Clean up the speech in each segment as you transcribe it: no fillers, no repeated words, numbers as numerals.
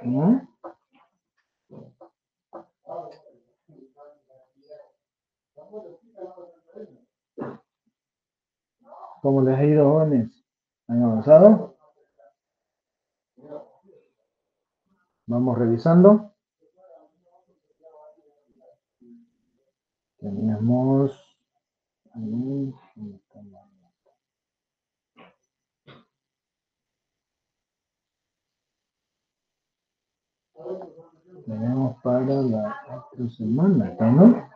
¿Mm? ¿Cómo les ha ido, jóvenes? ¿Han avanzado? Vamos revisando. Teníamos... Tenemos para la otra semana, ¿no?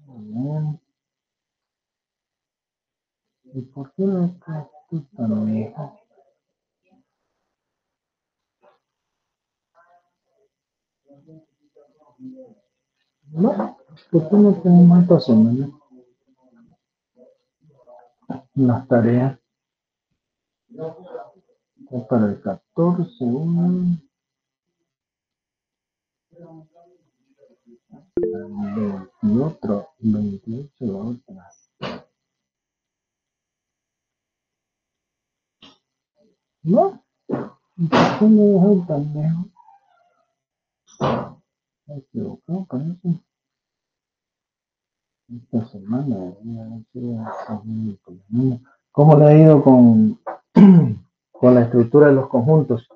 Bien. ¿Y por qué no está esto tan viejo? No, ¿por qué no tenemos esta semana las tareas? Es para el 14, una, y otro, 28, la otra. No, ¿por qué no dejó tan lejos? Me equivocado, parece. Esta semana debería haber sido. ¿Cómo le ha ido con, con la estructura de los conjuntos?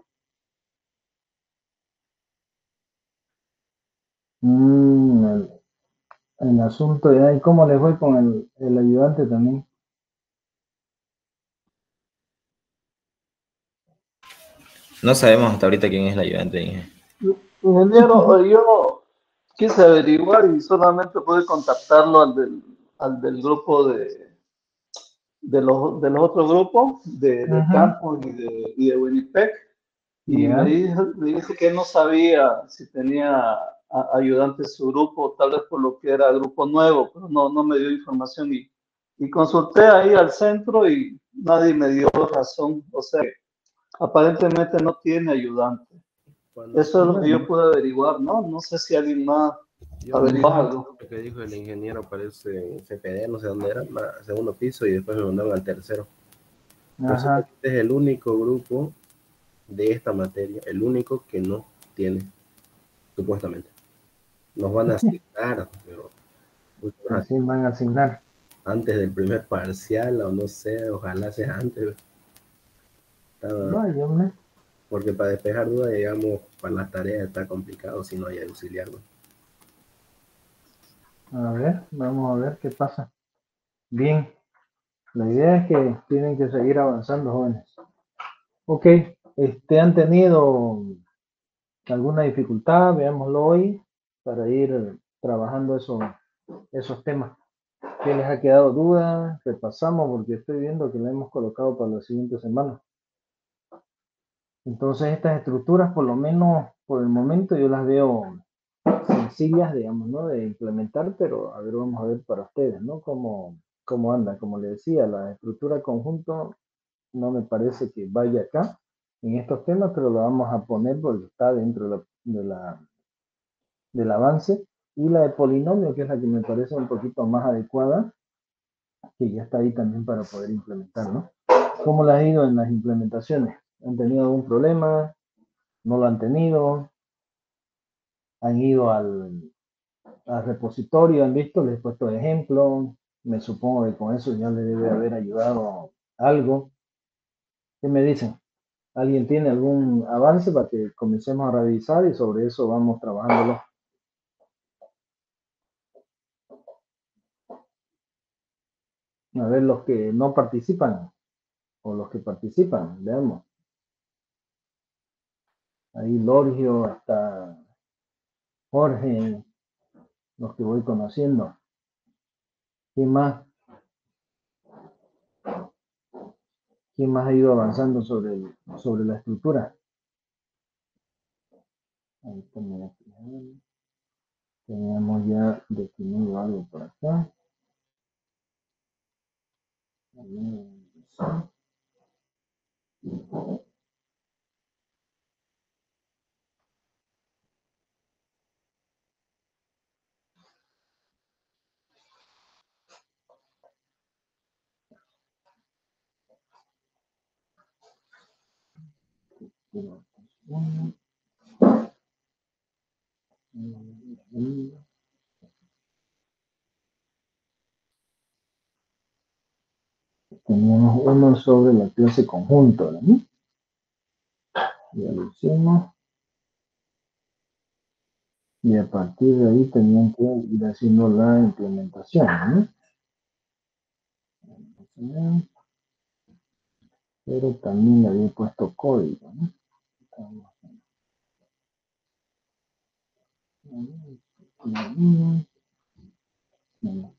El asunto de ahí, ¿cómo le fue con el ayudante también? No sabemos hasta ahorita quién es el ayudante, Inge. Ingeniero, yo quise averiguar y solamente pude contactarlo al del grupo de los otros grupos de Campos y de Winnipeg. Y Ya. me dijo que no sabía si tenía ayudantes en su grupo, tal vez por lo que era grupo nuevo, pero no me dio información. Y consulté ahí al centro y nadie me dio razón. O sea, aparentemente no tiene ayudante. Eso es lo que yo pude averiguar, ¿no? No sé si alguien más averiguó algo. Lo que dijo el ingeniero aparece en CPD, no sé dónde era, segundo piso, y después me mandaron al tercero. Resulta que este es el único grupo de esta materia, el único que no tiene, supuestamente. Nos van a asignar, pero Así van a asignar. antes del primer parcial, o no sé, ojalá sea antes. Porque para despejar dudas, digamos, para las tareas está complicado si no hay auxiliar, ¿no? A ver, vamos a ver qué pasa. Bien, la idea es que tienen que seguir avanzando, jóvenes. Ok, ¿han tenido alguna dificultad? Veámoslo hoy para ir trabajando esos temas. ¿Qué les ha quedado duda? Repasamos porque estoy viendo que la hemos colocado para la siguiente semana. Entonces estas estructuras, por lo menos por el momento, yo las veo sencillas, digamos, ¿no? De implementar, pero a ver, vamos a ver para ustedes, ¿no? ¿Cómo anda? Como le decía, la estructura conjunto no me parece que vaya acá en estos temas, pero lo vamos a poner porque está dentro del avance. Y la de polinomio, que es la que me parece un poquito más adecuada, que ya está ahí también para poder implementar, ¿no? ¿Cómo les ha ido en las implementaciones? ¿Han tenido algún problema? ¿No lo han tenido? ¿Han ido al repositorio? ¿Han visto? Les he puesto ejemplo. Me supongo que con eso ya les debe haber ayudado algo. ¿Qué me dicen? ¿Alguien tiene algún avance para que comencemos a revisar y sobre eso vamos trabajándolo? A ver, los que no participan o los que participan, veamos. Ahí Lorgio, hasta Jorge, los que voy conociendo. ¿Quién más? ¿Quién más ha ido avanzando sobre la estructura? Ahí teníamos ya definido algo por acá. Teníamos uno sobre la clase conjunto, ¿no? Ya lo hicimos. Y a partir de ahí tenían que ir haciendo la implementación, ¿no? Pero también le había puesto código, ¿no?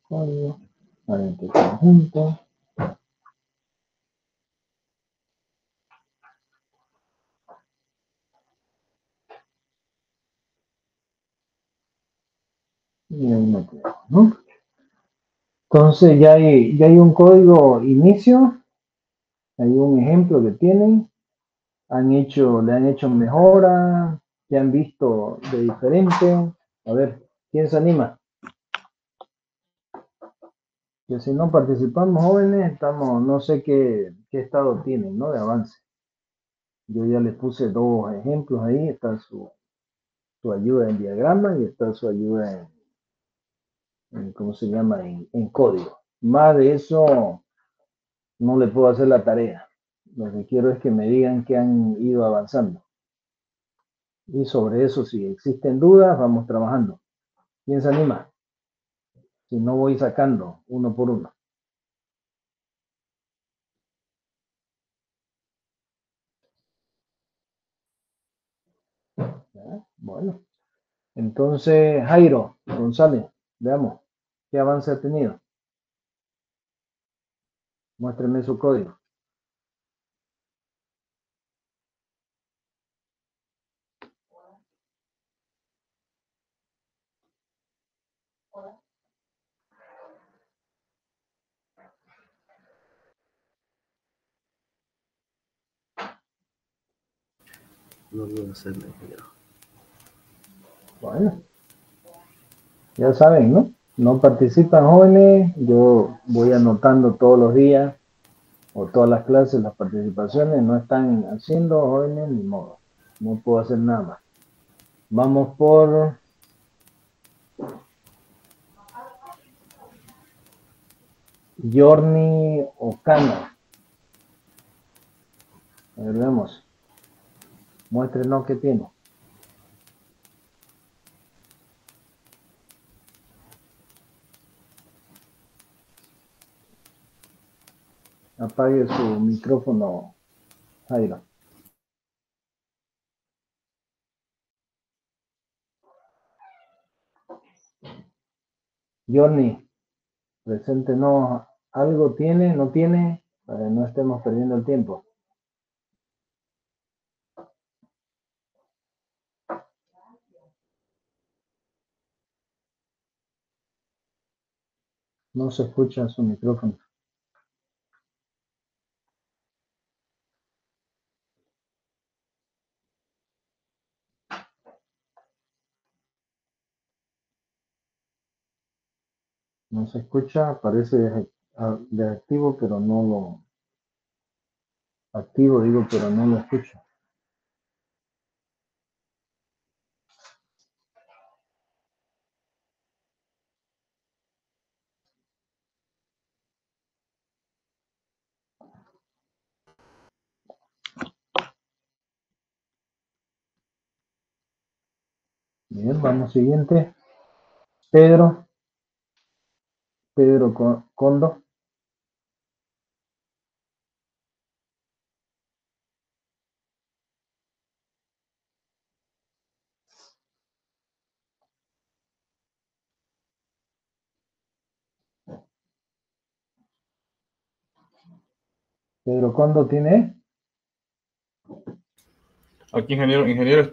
Código, variante conjunto. Y ahí lo tenemos, ¿no? Entonces ya hay un código inicio, hay un ejemplo que tienen, le han hecho mejora, que han visto de diferente. A ver, ¿quién se anima? Que si no participamos jóvenes, estamos, no sé qué estado tienen, ¿no? De avance. Yo ya les puse dos ejemplos ahí, está su ayuda en diagrama y está su ayuda ¿cómo se llama? En código. Más de eso no le puedo hacer la tarea. Lo que quiero es que me digan que han ido avanzando. Y sobre eso, si existen dudas, vamos trabajando. ¿Quién se anima? Si no, voy sacando uno por uno. ¿Ya? Bueno, entonces, Jairo González, veamos qué avance ha tenido. Muéstreme su código. No voy a hacerle, ingeniero. Bueno, ya saben, ¿no? No participan jóvenes, yo voy anotando todos los días o todas las clases, las participaciones, no están haciendo jóvenes ni modo. No puedo hacer nada más. Vamos por Jorni Ocana. A ver, vemos. Muéstrenos qué tiene. Apague su micrófono, Jairo. Jorni, preséntenos. ¿Algo tiene? ¿No tiene? Para que no estemos perdiendo el tiempo. No se escucha su micrófono. No se escucha, parece desactivo, pero no lo activo, digo, pero no lo escucho. Bien, vamos siguiente. Pedro Condo. Pedro Condo tiene. Aquí, ingeniero,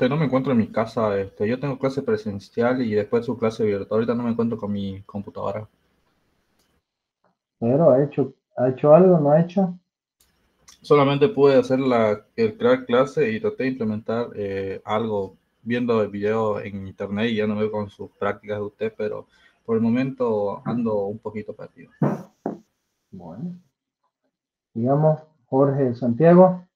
no me encuentro en mi casa. Yo tengo clase presencial y después su clase virtual. Ahorita no me encuentro con mi computadora. Pedro ha hecho algo, no ha hecho. Solamente pude hacer el crear clase y traté de implementar algo viendo el video en internet y ya no veo con sus prácticas de usted, pero por el momento ando un poquito perdido. Bueno, digamos, Jorge Santiago.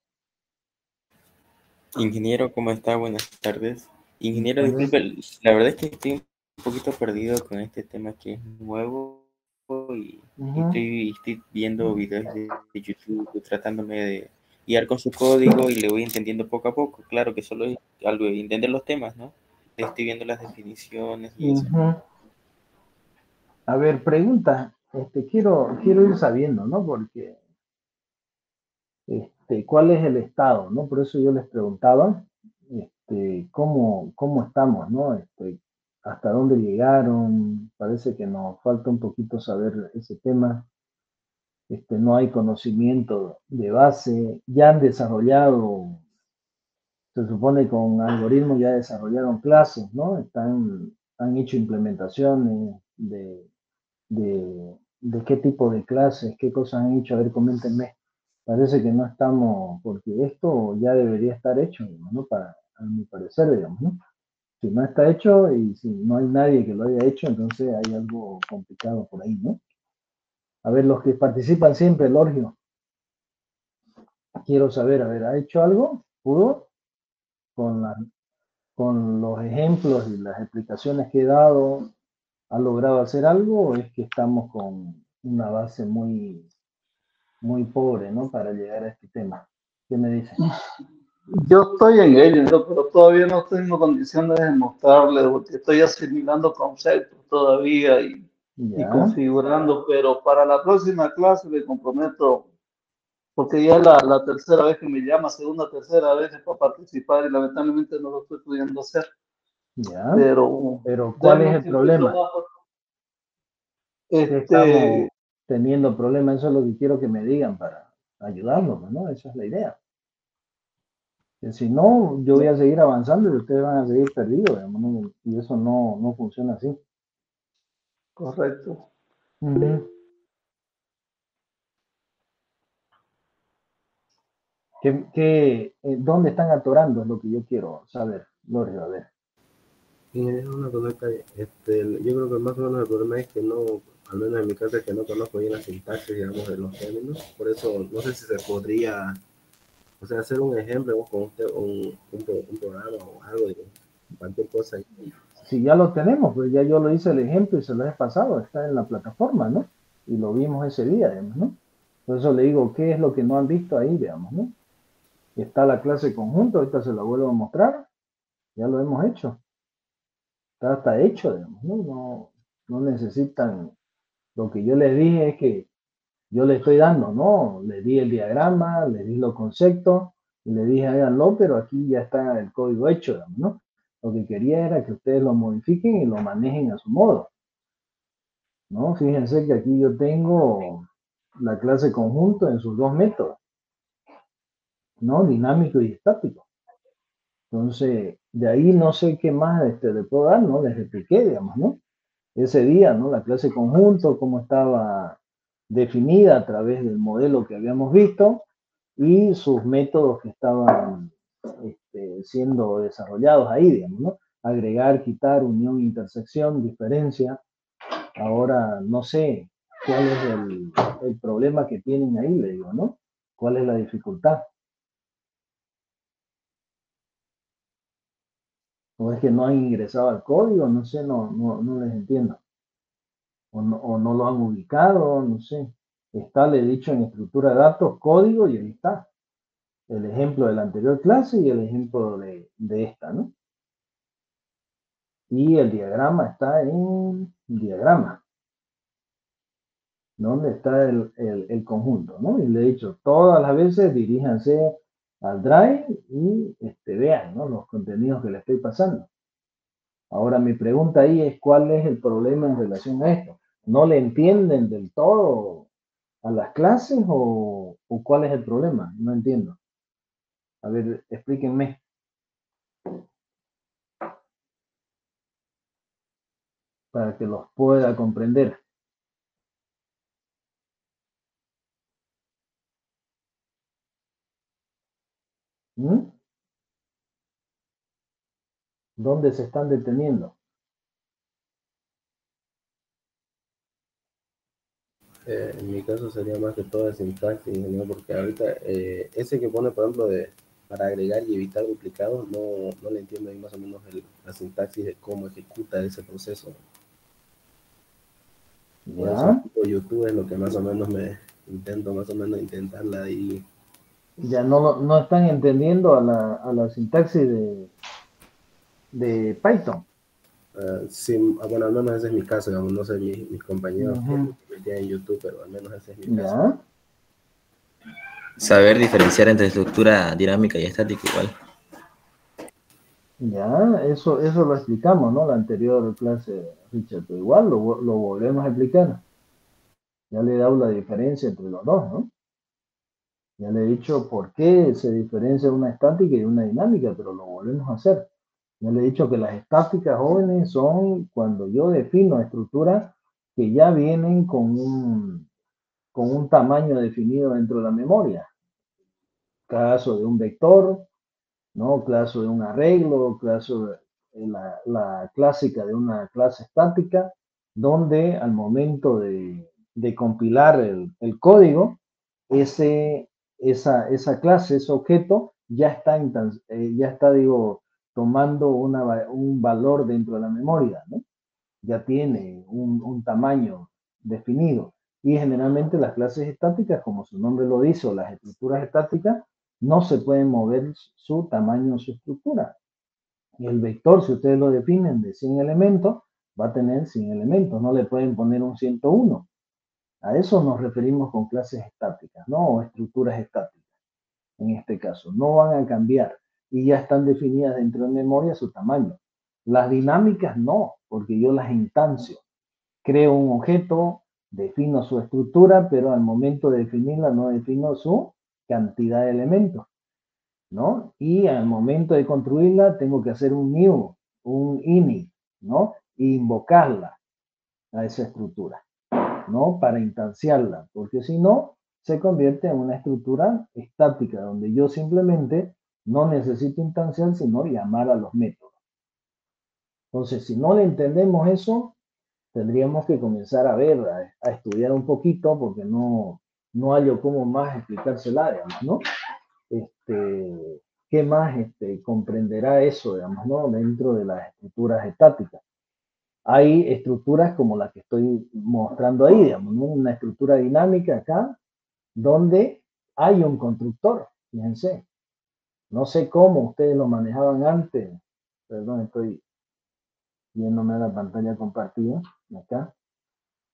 Ingeniero, ¿cómo está? Buenas tardes. Ingeniero, Entonces, disculpe, la verdad es que estoy un poquito perdido con este tema que es nuevo y ujú, estoy viendo videos de YouTube tratándome de guiar con su código y le voy entendiendo poco a poco. Claro que solo es algo de entender los temas, ¿no? Estoy viendo las definiciones y eso. ujú. A ver, pregunta, quiero ir sabiendo, ¿no? Porque, ¿cuál es el estado, no? Por eso yo les preguntaba, ¿cómo estamos, no? ¿Hasta dónde llegaron? Parece que nos falta un poquito saber ese tema. No hay conocimiento de base, ya han desarrollado, se supone con algoritmos ya desarrollaron clases, ¿no? Han hecho implementaciones de qué tipo de clases, qué cosas han hecho, a ver, coméntenme. Parece que no estamos, porque esto ya debería estar hecho, digamos, ¿no? A mi parecer, digamos, ¿no? Si no está hecho y si no hay nadie que lo haya hecho, entonces hay algo complicado por ahí, ¿no? A ver, los que participan siempre, Lorgio, quiero saber, a ver, ¿ha hecho algo? ¿Pudo? Con, la, con los ejemplos y las explicaciones que he dado, ¿ha logrado hacer algo o es que estamos con una base muy pobre, ¿no? Para llegar a este tema? ¿Qué me dices? Yo estoy en ello, ¿no? Pero todavía no tengo condiciones de mostrarle, porque estoy asimilando conceptos todavía y Ya, configurando, pero para la próxima clase me comprometo, porque ya es la tercera vez que me llama, segunda, tercera vez para participar y lamentablemente no lo estoy pudiendo hacer, ya. pero Pero ¿cuál denme es un el tiempito problema? más. ¿Qué Este, estamos teniendo problemas? Eso es lo que quiero que me digan para ayudarnos, ¿no? Esa es la idea. Que si no, yo voy a seguir avanzando y ustedes van a seguir perdidos, digamos, ¿no? Y eso no funciona así. correcto. Ujú. ¿Dónde están atorando? Es lo que yo quiero saber, Lorenzo, a ver. Y es una consulta, yo creo que más o menos el problema es que no, al menos en mi caso, es que no conozco bien la sintaxis, digamos, de los términos. Por eso no sé si se podría, o sea, hacer un ejemplo con usted, un programa o algo de cualquier cosa. Si ya lo tenemos, pues ya yo lo hice el ejemplo y se lo he pasado, está en la plataforma, ¿no? Y lo vimos ese día, digamos, ¿no? Por eso le digo, ¿qué es lo que no han visto ahí, digamos, ¿no? Está la clase conjunto, ahorita se la vuelvo a mostrar, ya lo hemos hecho, está hecho, digamos, ¿no? No necesitan, lo que yo les dije es que yo le estoy dando, ¿no? Le di el diagrama, le di los conceptos, y le dije háganlo, pero aquí ya está el código hecho, digamos, ¿no? Lo que quería era que ustedes lo modifiquen y lo manejen a su modo, ¿no? Fíjense que aquí yo tengo la clase conjunto en sus dos métodos, ¿no? Dinámico y estático. Entonces, de ahí no sé qué más le puedo dar, ¿no? Les expliqué, digamos, ¿no? Ese día, ¿no? La clase conjunto, cómo estaba definida a través del modelo que habíamos visto y sus métodos que estaban siendo desarrollados ahí, digamos, ¿no? Agregar, quitar, unión, intersección, diferencia. Ahora no sé cuál es el problema que tienen ahí, le digo, ¿no? ¿Cuál es la dificultad? ¿O es que no han ingresado al código? No sé, no les entiendo. O no lo han ubicado, no sé. Está, le he dicho, en estructura de datos, código, y ahí está. El ejemplo de la anterior clase y el ejemplo de esta, ¿no? Y el diagrama está en diagrama, donde está el conjunto, ¿no? Y le he dicho, todas las veces diríjanse al Drive y vean, ¿no? Los contenidos que le estoy pasando. Ahora mi pregunta ahí es, ¿cuál es el problema en relación a esto? ¿No le entienden del todo a las clases o cuál es el problema? No entiendo. A ver, explíquenme. Para que los pueda comprender. ¿Mm? ¿Dónde se están deteniendo? En mi caso sería más que todo el sintaxis, ingeniero, porque ahorita ese que pone, por ejemplo, de para agregar y evitar duplicados, no le entiendo ahí más o menos la sintaxis de cómo ejecuta ese proceso. Por eso ¿Ya? YouTube es lo que más o menos intento intentarla ahí. Ya no están entendiendo a la sintaxis de Python. Sí, bueno, al menos ese es mi caso, digamos, no sé mis compañeros que metían en YouTube, pero al menos ese es mi caso. ¿Ya? Saber diferenciar entre estructura dinámica y estática igual. Ya, eso lo explicamos, ¿no? La anterior clase, Richard, pero igual lo volvemos a explicar. Ya le he dado la diferencia entre los dos, ¿no? Ya le he dicho por qué se diferencia una estática y una dinámica, pero lo volvemos a hacer. Ya le he dicho que las estáticas jóvenes son cuando yo defino estructuras que ya vienen con un tamaño definido dentro de la memoria. Caso de un vector, ¿no? Caso de un arreglo, caso de la clásica de una clase estática, donde al momento de compilar el código, esa clase, ese objeto, ya está, digo, tomando un valor dentro de la memoria, ¿no? Ya tiene un tamaño definido. Y generalmente las clases estáticas, como su nombre lo dice, o las estructuras estáticas, no se pueden mover su tamaño o su estructura. Y el vector, si ustedes lo definen de 100 elementos, va a tener 100 elementos, no le pueden poner un 101. A eso nos referimos con clases estáticas, ¿no? O estructuras estáticas, en este caso. No van a cambiar y ya están definidas dentro de memoria su tamaño. Las dinámicas no, porque yo las instancio. Creo un objeto, defino su estructura, pero al momento de definirla no defino su cantidad de elementos, ¿no? Y al momento de construirla tengo que hacer un new, un init, ¿no? E invocarla a esa estructura, ¿no? Para instanciarla, porque si no, se convierte en una estructura estática, donde yo simplemente no necesito instanciar, sino llamar a los métodos. Entonces, si no le entendemos eso, tendríamos que comenzar a ver, a estudiar un poquito, porque no hallo cómo más explicársela, digamos, ¿no? ¿Qué más comprenderá eso, digamos, ¿no? Dentro de las estructuras estáticas. Hay estructuras como la que estoy mostrando ahí, digamos, ¿no? Una estructura dinámica acá, donde hay un constructor, fíjense. No sé cómo ustedes lo manejaban antes. Perdón, estoy viéndome a la pantalla compartida, acá.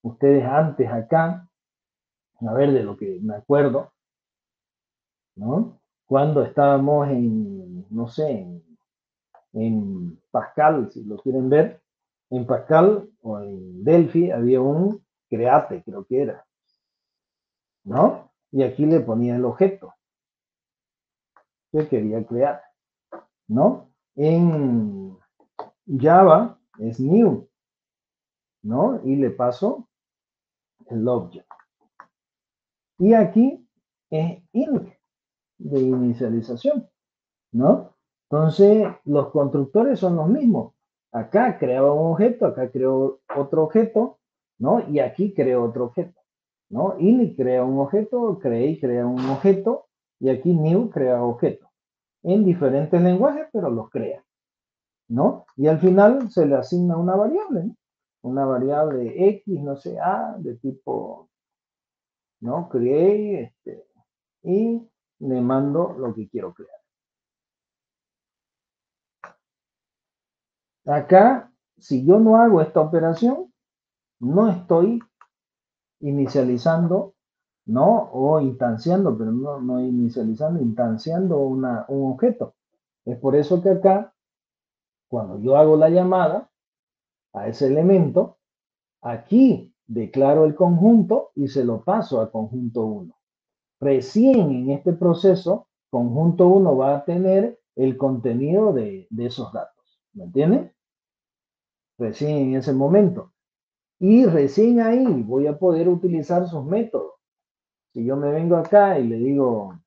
Ustedes antes acá, a ver, de lo que me acuerdo, ¿no? Cuando estábamos no sé, en Pascal, si lo quieren ver, en Pascal o en Delphi había un create, creo que era, ¿no? Y aquí le ponía el objeto que quería crear, ¿no? En Java es new, ¿no? Y le paso el object. Y aquí es init, de inicialización, ¿no? Entonces, los constructores son los mismos. Acá creaba un objeto, acá creo otro objeto, ¿no? Y aquí creo otro objeto, ¿no? Init crea un objeto, create crea un objeto, y aquí new crea objeto. En diferentes lenguajes, pero los crea, ¿no? Y al final se le asigna una variable, ¿no? Una variable X, no sé, A, de tipo, ¿no? Create, y le mando lo que quiero crear. Acá, si yo no hago esta operación, no estoy inicializando, ¿no? O instanciando, pero no inicializando, instanciando un objeto. Es por eso que acá, cuando yo hago la llamada a ese elemento, aquí declaro el conjunto y se lo paso a conjunto 1. Recién en este proceso, conjunto 1 va a tener el contenido de esos datos. ¿Me entienden? Recién en ese momento. Y recién ahí voy a poder utilizar sus métodos. Si yo me vengo acá y le digo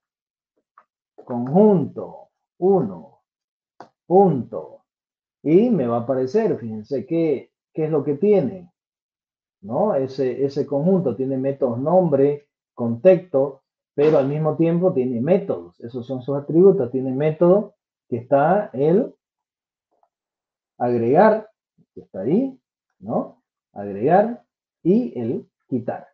conjunto 1, punto, y me va a aparecer, fíjense qué es lo que tiene, ¿no? Ese conjunto tiene métodos nombre, contexto, pero al mismo tiempo tiene métodos. Esos son sus atributos. Tiene método que está el agregar, que está ahí, ¿no? Agregar y el quitar.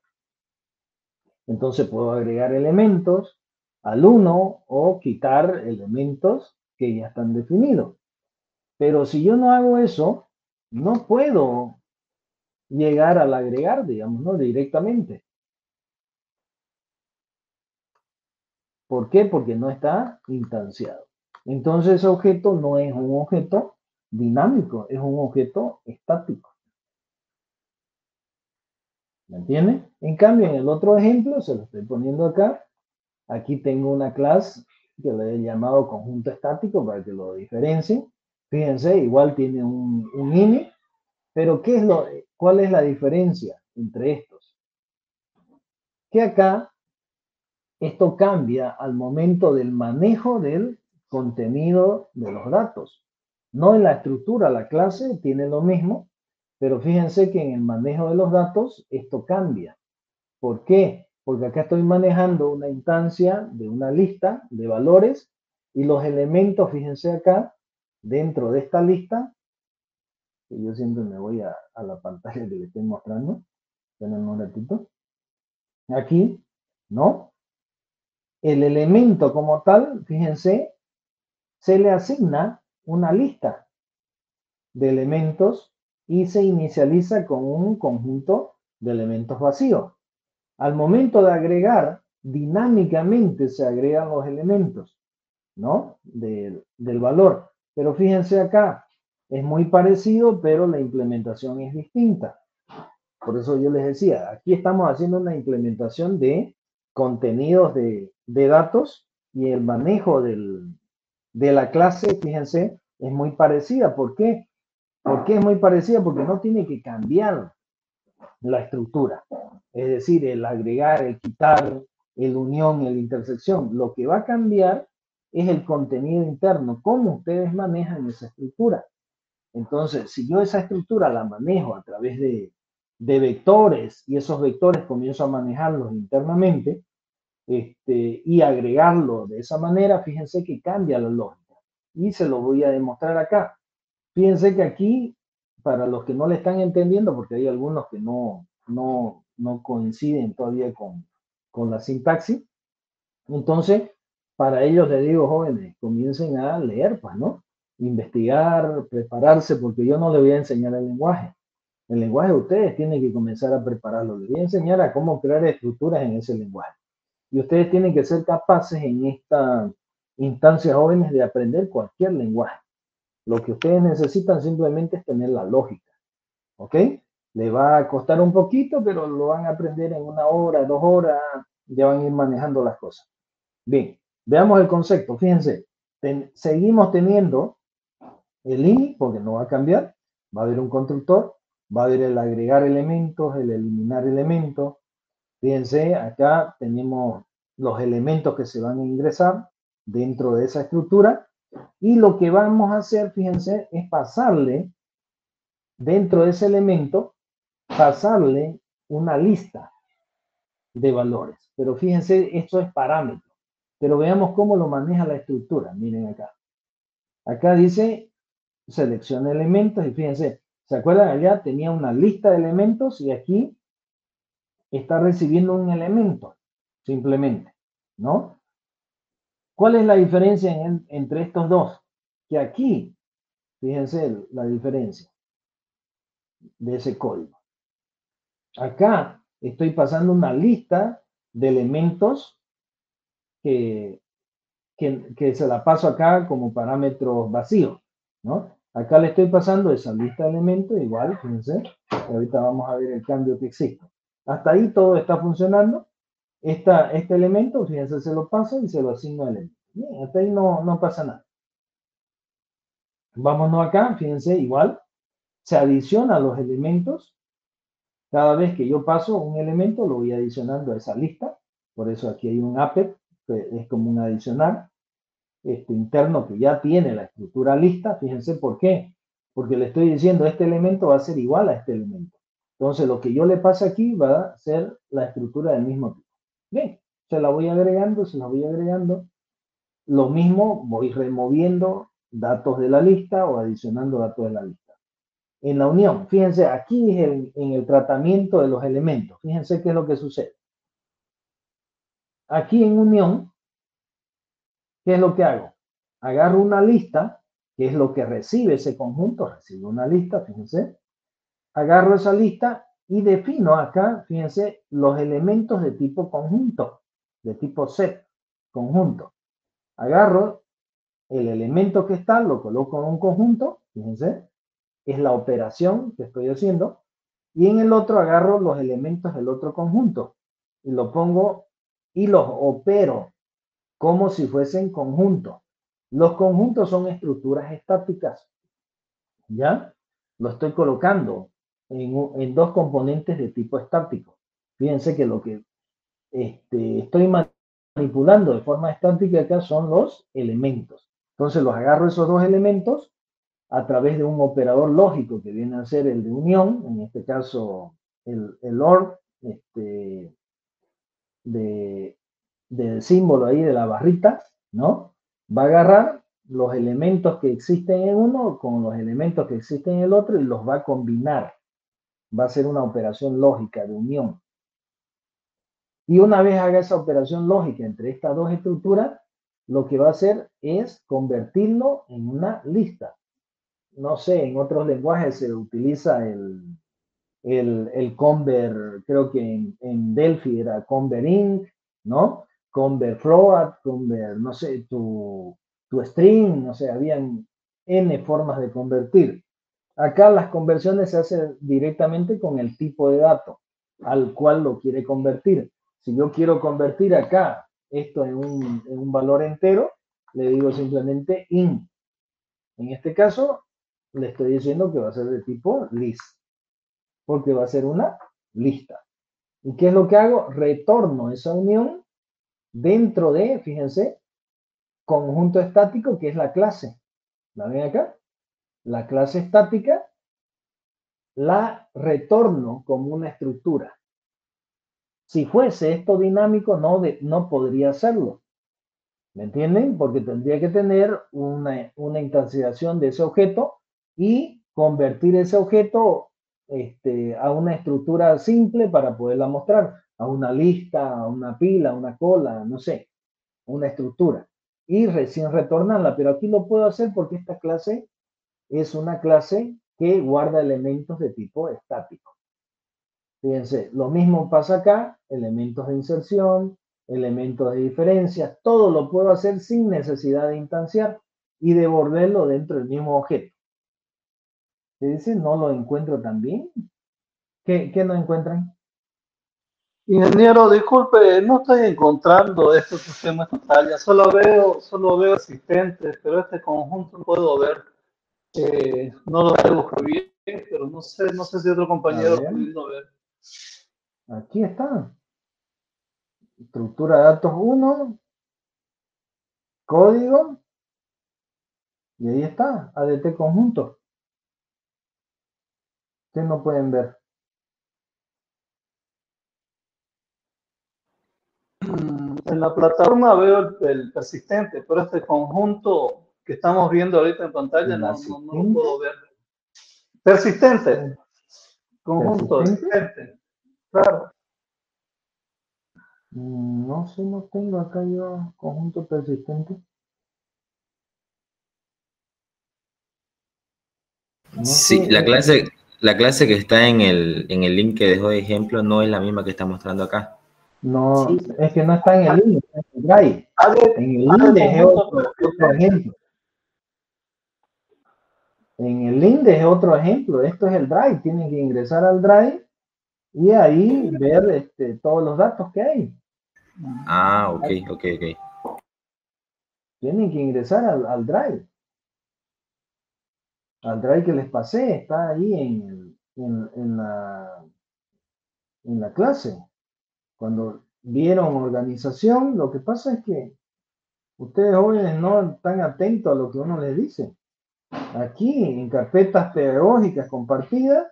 Entonces puedo agregar elementos al 1 o quitar elementos que ya están definidos. Pero si yo no hago eso, no puedo llegar al agregar, digamos, ¿no? Directamente. ¿Por qué? Porque no está instanciado. Entonces ese objeto no es un objeto dinámico, es un objeto estático. ¿Me entienden? En cambio, en el otro ejemplo, se lo estoy poniendo acá, aquí tengo una clase que le he llamado conjunto estático para que lo diferencien. Fíjense, igual tiene un ini, pero ¿cuál es la diferencia entre estos? Que acá esto cambia al momento del manejo del contenido de los datos. No en la estructura, la clase tiene lo mismo, pero fíjense que en el manejo de los datos esto cambia. ¿Por qué? Porque acá estoy manejando una instancia de una lista de valores y los elementos, fíjense acá, dentro de esta lista, que yo siempre me voy a la pantalla que les estoy mostrando. Esperen un ratito. Aquí, ¿no? El elemento como tal, fíjense, se le asigna una lista de elementos y se inicializa con un conjunto de elementos vacíos. Al momento de agregar, dinámicamente se agregan los elementos, ¿no? Del valor. Pero fíjense acá, es muy parecido, pero la implementación es distinta. Por eso yo les decía, aquí estamos haciendo una implementación de contenidos de datos y el manejo de la clase, fíjense, es muy parecida. ¿Por qué? ¿Por qué es muy parecida? Porque no tiene que cambiar la estructura. Es decir, el agregar, el quitar, el unión, el intersección. Lo que va a cambiar es el contenido interno, cómo ustedes manejan esa estructura. Entonces, si yo esa estructura la manejo a través de vectores y esos vectores comienzo a manejarlos internamente y agregarlo de esa manera, fíjense que cambia la lógica. Y se lo voy a demostrar acá. Fíjense que aquí, para los que no le están entendiendo, porque hay algunos que no coinciden todavía con la sintaxis, entonces, para ellos les digo, jóvenes, comiencen a leer, pues, ¿no? Investigar, prepararse, porque yo no les voy a enseñar el lenguaje. El lenguaje ustedes tienen que comenzar a prepararlo. Les voy a enseñar a cómo crear estructuras en ese lenguaje. Y ustedes tienen que ser capaces en esta instancia, jóvenes, de aprender cualquier lenguaje. Lo que ustedes necesitan simplemente es tener la lógica, ¿ok? Le va a costar un poquito, pero lo van a aprender en 1 hora, 2 horas, ya van a ir manejando las cosas. Bien, veamos el concepto. Fíjense, seguimos teniendo el ini, porque no va a cambiar. Va a haber un constructor, va a haber el agregar elementos, el eliminar elementos. Fíjense, acá tenemos los elementos que se van a ingresar dentro de esa estructura. Y lo que vamos a hacer, fíjense, es pasarle dentro de ese elemento, pasarle una lista de valores. Pero fíjense, esto es parámetro. Pero veamos cómo lo maneja la estructura. Miren acá. Acá dice selecciona elementos y fíjense, ¿se acuerdan? Allá tenía una lista de elementos y aquí está recibiendo un elemento, simplemente, ¿no? ¿Cuál es la diferencia entre estos dos? Que aquí, fíjense la diferencia de ese código. Acá estoy pasando una lista de elementos que se la paso acá como parámetros vacíos, ¿no? Acá le estoy pasando esa lista de elementos igual, fíjense, y ahorita vamos a ver el cambio que existe. Hasta ahí todo está funcionando. Este elemento, fíjense, se lo pasa y se lo asigno a elemento. Bien, hasta ahí no pasa nada. Vámonos acá, fíjense, igual, se adiciona los elementos. Cada vez que yo paso un elemento, lo voy adicionando a esa lista. Por eso aquí hay un append, que es como un adicional interno que ya tiene la estructura lista. Fíjense por qué. Porque le estoy diciendo, este elemento va a ser igual a este elemento. Entonces, lo que yo le pase aquí va a ser la estructura del mismo tipo. Bien, se la voy agregando, se la voy agregando. Lo mismo, voy removiendo datos de la lista o adicionando datos de la lista. En la unión, fíjense, aquí es en el tratamiento de los elementos. Fíjense qué es lo que sucede. Aquí en unión, ¿qué es lo que hago? Agarro una lista, que es lo que recibe ese conjunto, recibe una lista, fíjense. Agarro esa lista y defino acá, fíjense, los elementos de tipo conjunto, de tipo set, conjunto. Agarro el elemento que está, lo coloco en un conjunto, fíjense, es la operación que estoy haciendo, y en el otro agarro los elementos del otro conjunto y lo pongo y los opero como si fuesen conjuntos. Los conjuntos son estructuras estáticas, ¿ya? Lo estoy colocando en dos componentes de tipo estático. Fíjense que lo que estoy manipulando de forma estática acá son los elementos. Entonces los agarro esos dos elementos a través de un operador lógico que viene a ser el de unión, en este caso el OR, del símbolo ahí de la barrita, ¿no? Va a agarrar los elementos que existen en uno con los elementos que existen en el otro y los va a combinar. Va a ser una operación lógica de unión. Y una vez haga esa operación lógica entre estas dos estructuras, lo que va a hacer es convertirlo en una lista. No sé, en otros lenguajes se utiliza el convert, creo que en Delphi era convert int, ¿no? Convert float, convert, no sé, tu string, no sé, habían N formas de convertir. Acá las conversiones se hacen directamente con el tipo de dato al cual lo quiere convertir. Si yo quiero convertir acá esto en un valor entero, le digo simplemente int. En este caso, le estoy diciendo que va a ser de tipo list, porque va a ser una lista. ¿Y qué es lo que hago? Retorno esa unión dentro de, fíjense, conjunto estático, que es la clase. ¿La ven acá? La clase estática la retorno como una estructura. Si fuese esto dinámico, no podría hacerlo. ¿Me entienden? Porque tendría que tener una instantiación de ese objeto y convertir ese objeto a una estructura simple para poderla mostrar, a una lista, a una pila, a una cola, no sé, una estructura. Y recién retornarla, pero aquí lo puedo hacer porque esta clase es una clase que guarda elementos de tipo estático. Fíjense, lo mismo pasa acá, elementos de inserción, elementos de diferencia, todo lo puedo hacer sin necesidad de instanciar y devolverlo dentro del mismo objeto. ¿Qué dice? No lo encuentro tan bien. ¿Qué no encuentran? Ingeniero, disculpe, no estoy encontrando esto que usted me detalla, solo veo asistentes, pero este conjunto no puedo ver. No lo veo bien, pero no sé si otro compañero pudiendo ver. Aquí está. Estructura de datos 1, código, y ahí está, ADT conjunto. Ustedes no pueden ver. En la plataforma veo el persistente, pero este conjunto que estamos viendo ahorita en pantalla no lo puedo ver. Persistente. Conjunto persistente. Claro. No sé, no tengo acá yo conjunto persistente. No sí, sé, la clase que está en el link que dejó de ejemplo no es la misma que está mostrando acá. No, sí, es que no está en el link, está en el drive. En el link dejé otro ejemplo. En el link dejé otro ejemplo. Esto es el drive. Tienen que ingresar al drive y ahí ver todos los datos que hay. Ah, ok. Tienen que ingresar al drive. Al drive que les pasé, está ahí en la clase. Cuando vieron organización, lo que pasa es que ustedes jóvenes no están atentos a lo que uno les dice. Aquí, en carpetas pedagógicas compartidas,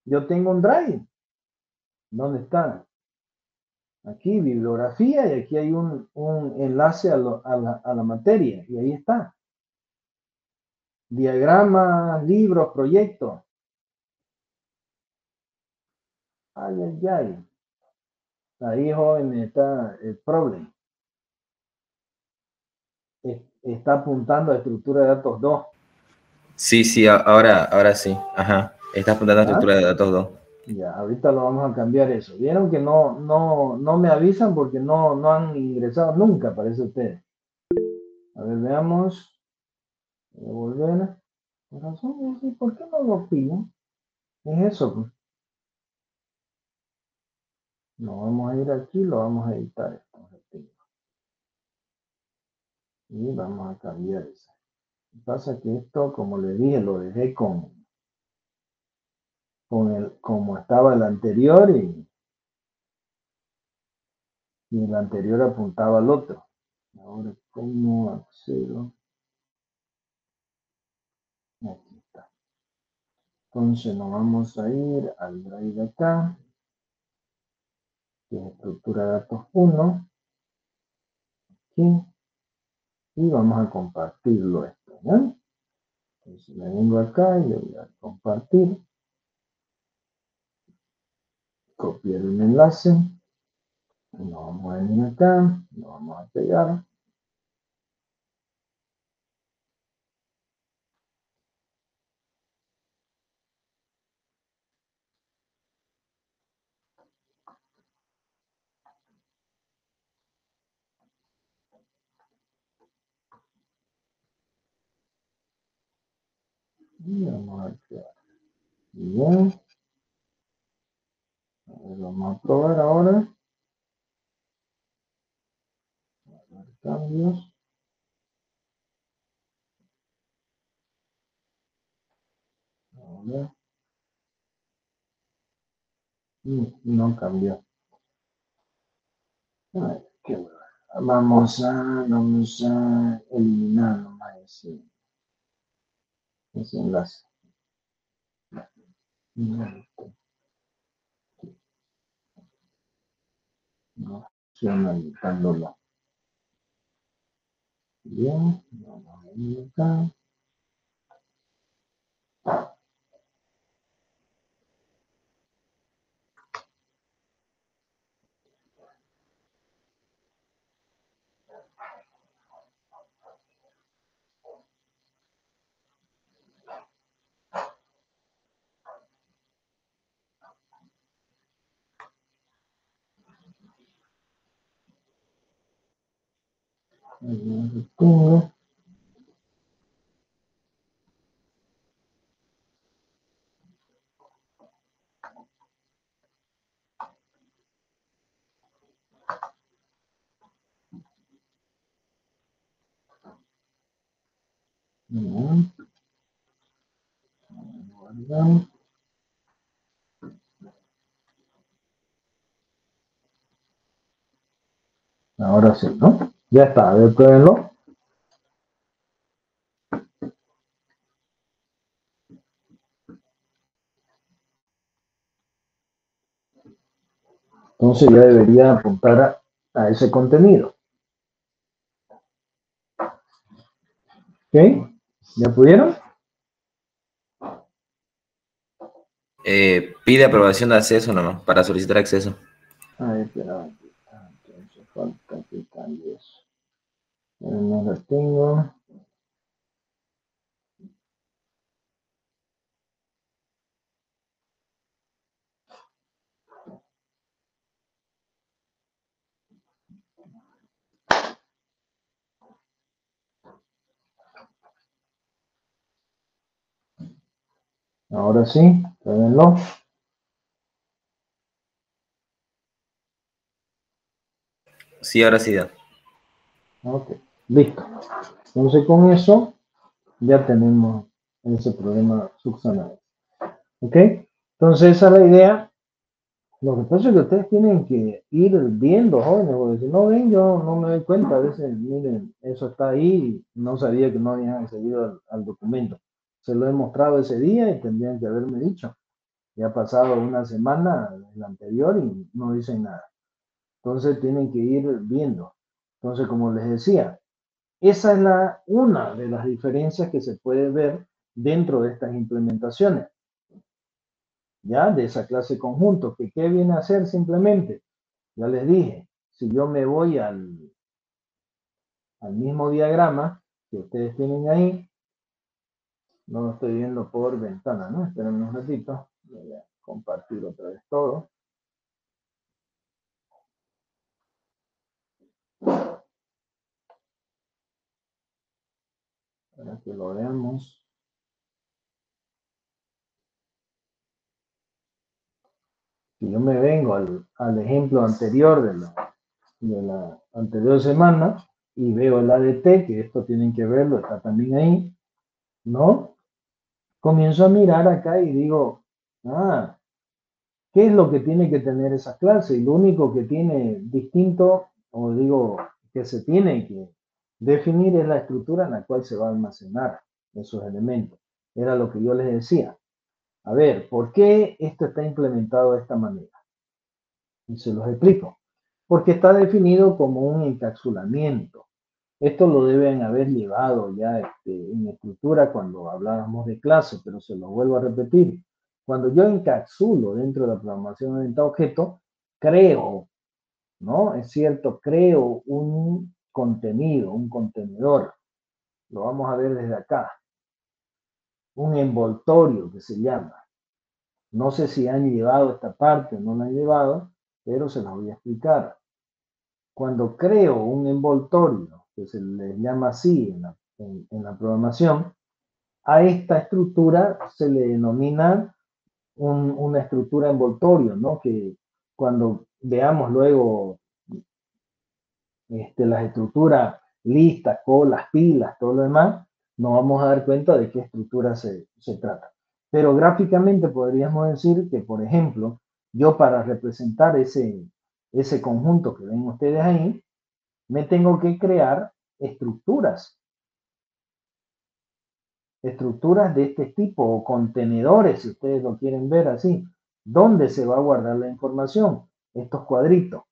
yo tengo un drive. ¿Dónde está? Aquí bibliografía y aquí hay un enlace a la materia y ahí está. Diagramas, libros, proyectos. Ay, ay, ay. Ahí, joven, está el problema. Está apuntando a estructura de datos 2. Sí, ahora sí. Ajá. Está apuntando a ¿Ah? estructura de datos 2. Ya, ahorita lo vamos a cambiar eso. Vieron que no me avisan porque no han ingresado nunca, parece ustedes. A ver, veamos. Devolver. Corazón, ¿por qué no lo piden? Es eso, pues. No vamos a ir aquí, lo vamos a editar esto. Y vamos a cambiar eso. Lo que pasa es que esto, como le dije, lo dejé como estaba el anterior y el anterior apuntaba al otro. Ahora, ¿cómo accedo? Aquí está. Entonces nos vamos a ir al drive acá, que es estructura de datos 1, aquí, y vamos a compartirlo esto, ¿no? Entonces me vengo acá y le voy a compartir, copiar el enlace, nos vamos a venir acá, lo vamos a pegar. Y vamos a crear. Bien. A ver, vamos a probar ahora. Cambios. Ahora. No cambió. Ay, qué bueno. Vamos a eliminar nomás ese enlace. No funciona editándolo. Bien, vamos a ir acá. Tengo. Bien. Guardamos. Ahora sí, ¿no? Ya está, a ver, pruébenlo. Entonces ya debería apuntar a ese contenido. ¿Ok? ¿Ya pudieron? Pide aprobación de acceso nomás para solicitar acceso. Ahí, espera. Entonces falta que cambie eso. No lo tengo. Ahora sí, pruébenlo. Sí, ahora sí da. Ok, listo. Entonces con eso ya tenemos ese problema subsanado. ¿Ok? Entonces esa es la idea. Lo que pasa es que ustedes tienen que ir viendo, jóvenes, porque si no ven, yo no me doy cuenta. A veces, miren, eso está ahí y no sabía que no habían accedido al documento. Se lo he mostrado ese día y tendrían que haberme dicho. Ya ha pasado una semana, la anterior, y no dicen nada. Entonces tienen que ir viendo. Entonces, como les decía, esa es una de las diferencias que se puede ver dentro de estas implementaciones, ¿ya? De esa clase conjunto, que ¿qué viene a hacer simplemente? Ya les dije, si yo me voy al mismo diagrama que ustedes tienen ahí, no lo estoy viendo por ventana, ¿no? Esperen un ratito, voy a compartir otra vez todo. Para que lo veamos. Si yo me vengo al ejemplo anterior de la anterior semana y veo el ADT, que esto tienen que verlo, está también ahí, ¿no? Comienzo a mirar acá y digo, ¿qué es lo que tiene que tener esa clase? Y lo único que tiene distinto, o digo, que se tiene que definir es la estructura en la cual se va a almacenar esos elementos. Era lo que yo les decía. A ver, ¿por qué esto está implementado de esta manera? Y se los explico. Porque está definido como un encapsulamiento. Esto lo deben haber llevado ya en estructura cuando hablábamos de clase, pero se lo vuelvo a repetir. Cuando yo encapsulo dentro de la programación orientada a objeto, creo, ¿no? Es cierto, creo un contenido, un contenedor. Lo vamos a ver desde acá. Un envoltorio que se llama. No sé si han llevado esta parte o no la han llevado, pero se las voy a explicar. Cuando creo un envoltorio, que se le llama así en la programación, a esta estructura se le denomina una estructura envoltorio, ¿no? Que cuando veamos luego las estructuras listas, colas, pilas, todo lo demás, nos vamos a dar cuenta de qué estructura se trata. Pero gráficamente podríamos decir que, por ejemplo, yo para representar ese conjunto que ven ustedes ahí, me tengo que crear estructuras de este tipo o contenedores, si ustedes lo quieren ver así, donde se va a guardar la información, estos cuadritos.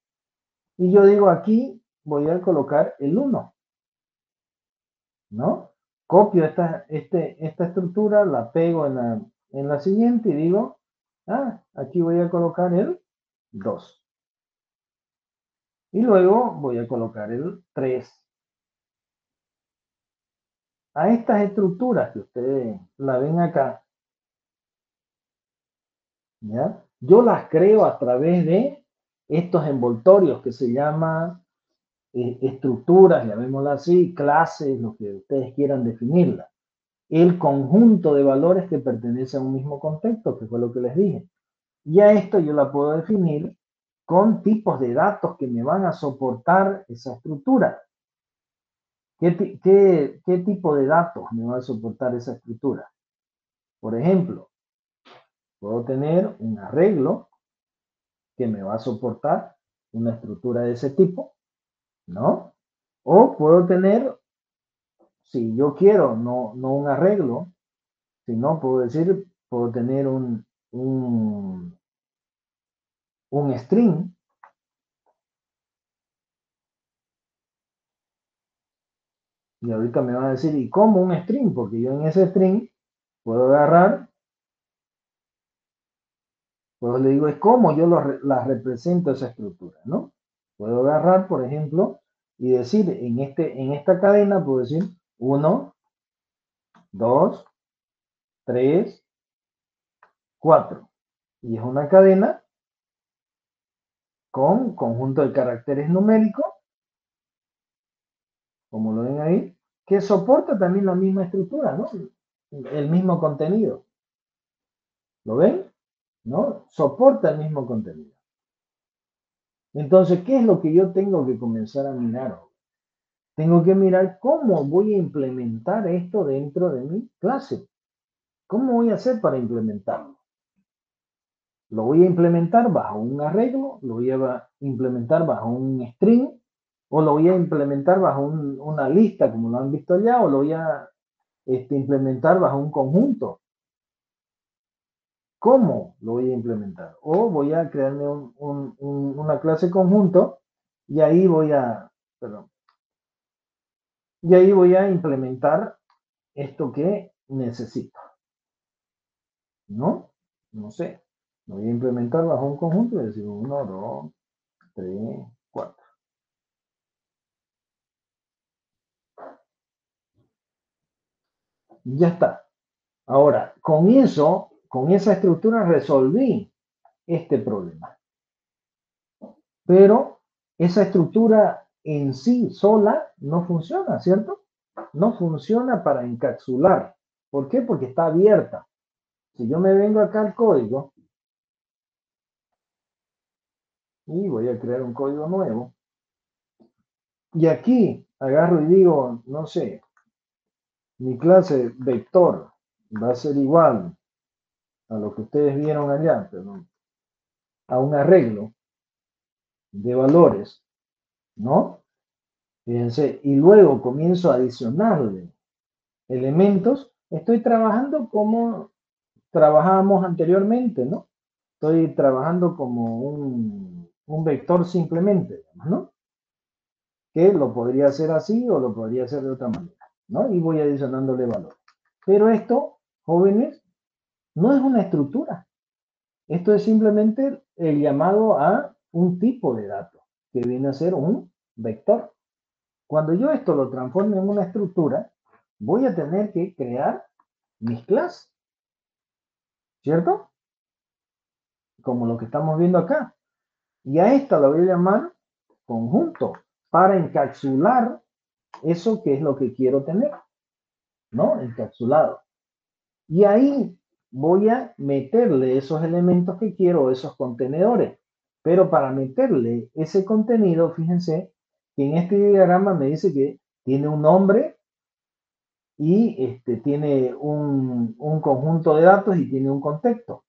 Y yo digo aquí, voy a colocar el 1, ¿no? Copio esta estructura, la pego en la siguiente y digo, aquí voy a colocar el 2. Y luego voy a colocar el 3. A estas estructuras que ustedes la ven acá, ¿ya? Yo las creo a través de estos envoltorios que se llaman estructuras, llamémoslas así, clases, lo que ustedes quieran definirla. El conjunto de valores que pertenece a un mismo contexto, que fue lo que les dije. Y a esto yo la puedo definir con tipos de datos que me van a soportar esa estructura. ¿Qué tipo de datos me va a soportar esa estructura? Por ejemplo, puedo tener un arreglo que me va a soportar una estructura de ese tipo, ¿no? O puedo tener, si yo quiero, no un arreglo, sino puedo tener un string, y ahorita me van a decir, ¿y cómo un string? Porque yo en ese string puedo agarrar, pues le digo, es cómo yo la represento esa estructura, ¿no? Puedo agarrar, por ejemplo, y decir, en esta cadena puedo decir 1, 2, 3, 4. Y es una cadena con conjunto de caracteres numéricos, como lo ven ahí, que soporta también la misma estructura, ¿no? El mismo contenido. ¿Lo ven? ¿No? Soporta el mismo contenido. Entonces, ¿qué es lo que yo tengo que comenzar a mirar? Tengo que mirar cómo voy a implementar esto dentro de mi clase. ¿Cómo voy a hacer para implementarlo? Lo voy a implementar bajo un arreglo, lo voy a implementar bajo un string, o lo voy a implementar bajo una lista, como lo han visto ya, o lo voy a implementar bajo un conjunto. ¿Cómo lo voy a implementar? O voy a crearme una clase conjunto Y ahí voy a, perdón, y ahí voy a implementar esto que necesito, ¿no? No sé, lo voy a implementar bajo un conjunto y decir 1, 2, 3, 4. Ya está. Ahora, con eso, con esa estructura resolví este problema. Pero esa estructura en sí sola no funciona, ¿cierto? No funciona para encapsular. ¿Por qué? Porque está abierta. Si yo me vengo acá al código y voy a crear un código nuevo, y aquí agarro y digo, no sé, mi clase vector va a ser igual a lo que ustedes vieron allá, perdón, a un arreglo de valores, ¿no? Fíjense, y luego comienzo a adicionarle elementos, estoy trabajando como trabajábamos anteriormente, ¿no? Estoy trabajando como un vector simplemente, ¿no? Que lo podría hacer así o lo podría hacer de otra manera, ¿no? Y voy adicionándole valor. Pero esto, jóvenes, no es una estructura. Esto es simplemente el llamado a un tipo de dato, que viene a ser un vector. Cuando yo esto lo transforme en una estructura, voy a tener que crear mis clases, ¿cierto? Como lo que estamos viendo acá. Y a esta la voy a llamar conjunto para encapsular eso que es lo que quiero tener, ¿no? Encapsulado. Y ahí voy a meterle esos elementos que quiero, esos contenedores. Pero para meterle ese contenido, fíjense que en este diagrama me dice que tiene un nombre y tiene un conjunto de datos y tiene un contexto.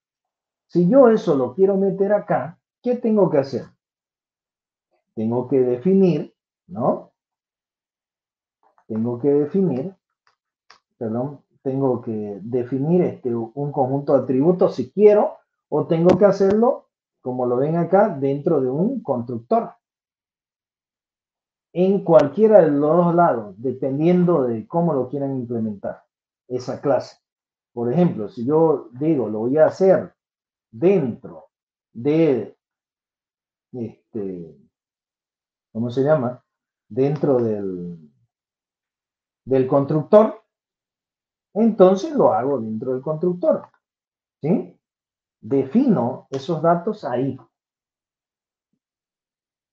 Si yo eso lo quiero meter acá, ¿qué tengo que hacer? Tengo que definir, ¿no? Tengo que definir, perdón, tengo que definir un conjunto de atributos si quiero, o tengo que hacerlo, como lo ven acá, dentro de un constructor. En cualquiera de los dos lados, dependiendo de cómo lo quieran implementar esa clase. Por ejemplo, si yo digo, lo voy a hacer dentro de, ¿cómo se llama? Dentro del constructor, entonces lo hago dentro del constructor, ¿sí? Defino esos datos ahí,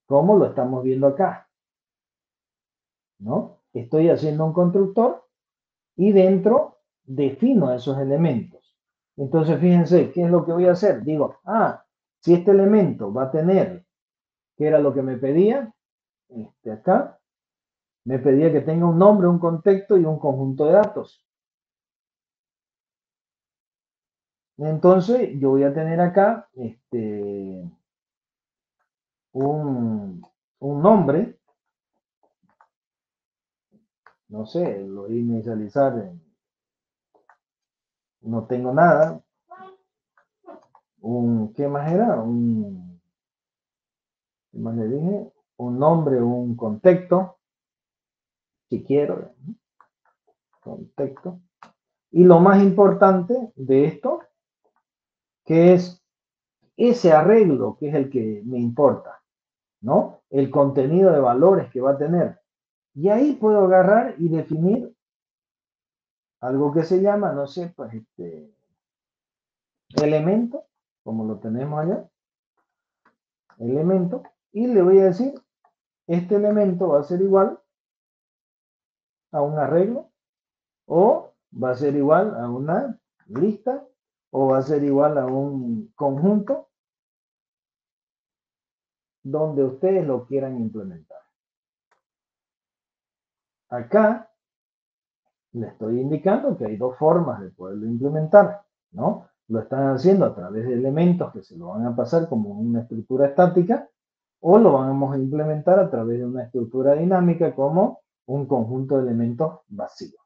como lo estamos viendo acá, ¿no? Estoy haciendo un constructor y dentro defino esos elementos. Entonces, fíjense, ¿qué es lo que voy a hacer? Digo, si este elemento va a tener, ¿qué era lo que me pedía? Acá, me pedía que tenga un nombre, un contexto y un conjunto de datos. Entonces, yo voy a tener acá un nombre, no sé, lo voy a inicializar, no tengo nada, ¿qué más era? ¿Qué más le dije? Un nombre, un contexto, si quiero, contexto. Y lo más importante de esto, que es ese arreglo, que es el que me importa, ¿no? El contenido de valores que va a tener. Y ahí puedo agarrar y definir algo que se llama, no sé, pues elemento, como lo tenemos allá, elemento, y le voy a decir, este elemento va a ser igual a un arreglo, o va a ser igual a una lista, o va a ser igual a un conjunto donde ustedes lo quieran implementar. Acá le estoy indicando que hay dos formas de poderlo implementar, ¿no? Lo están haciendo a través de elementos que se lo van a pasar como una estructura estática, o lo vamos a implementar a través de una estructura dinámica como un conjunto de elementos vacíos.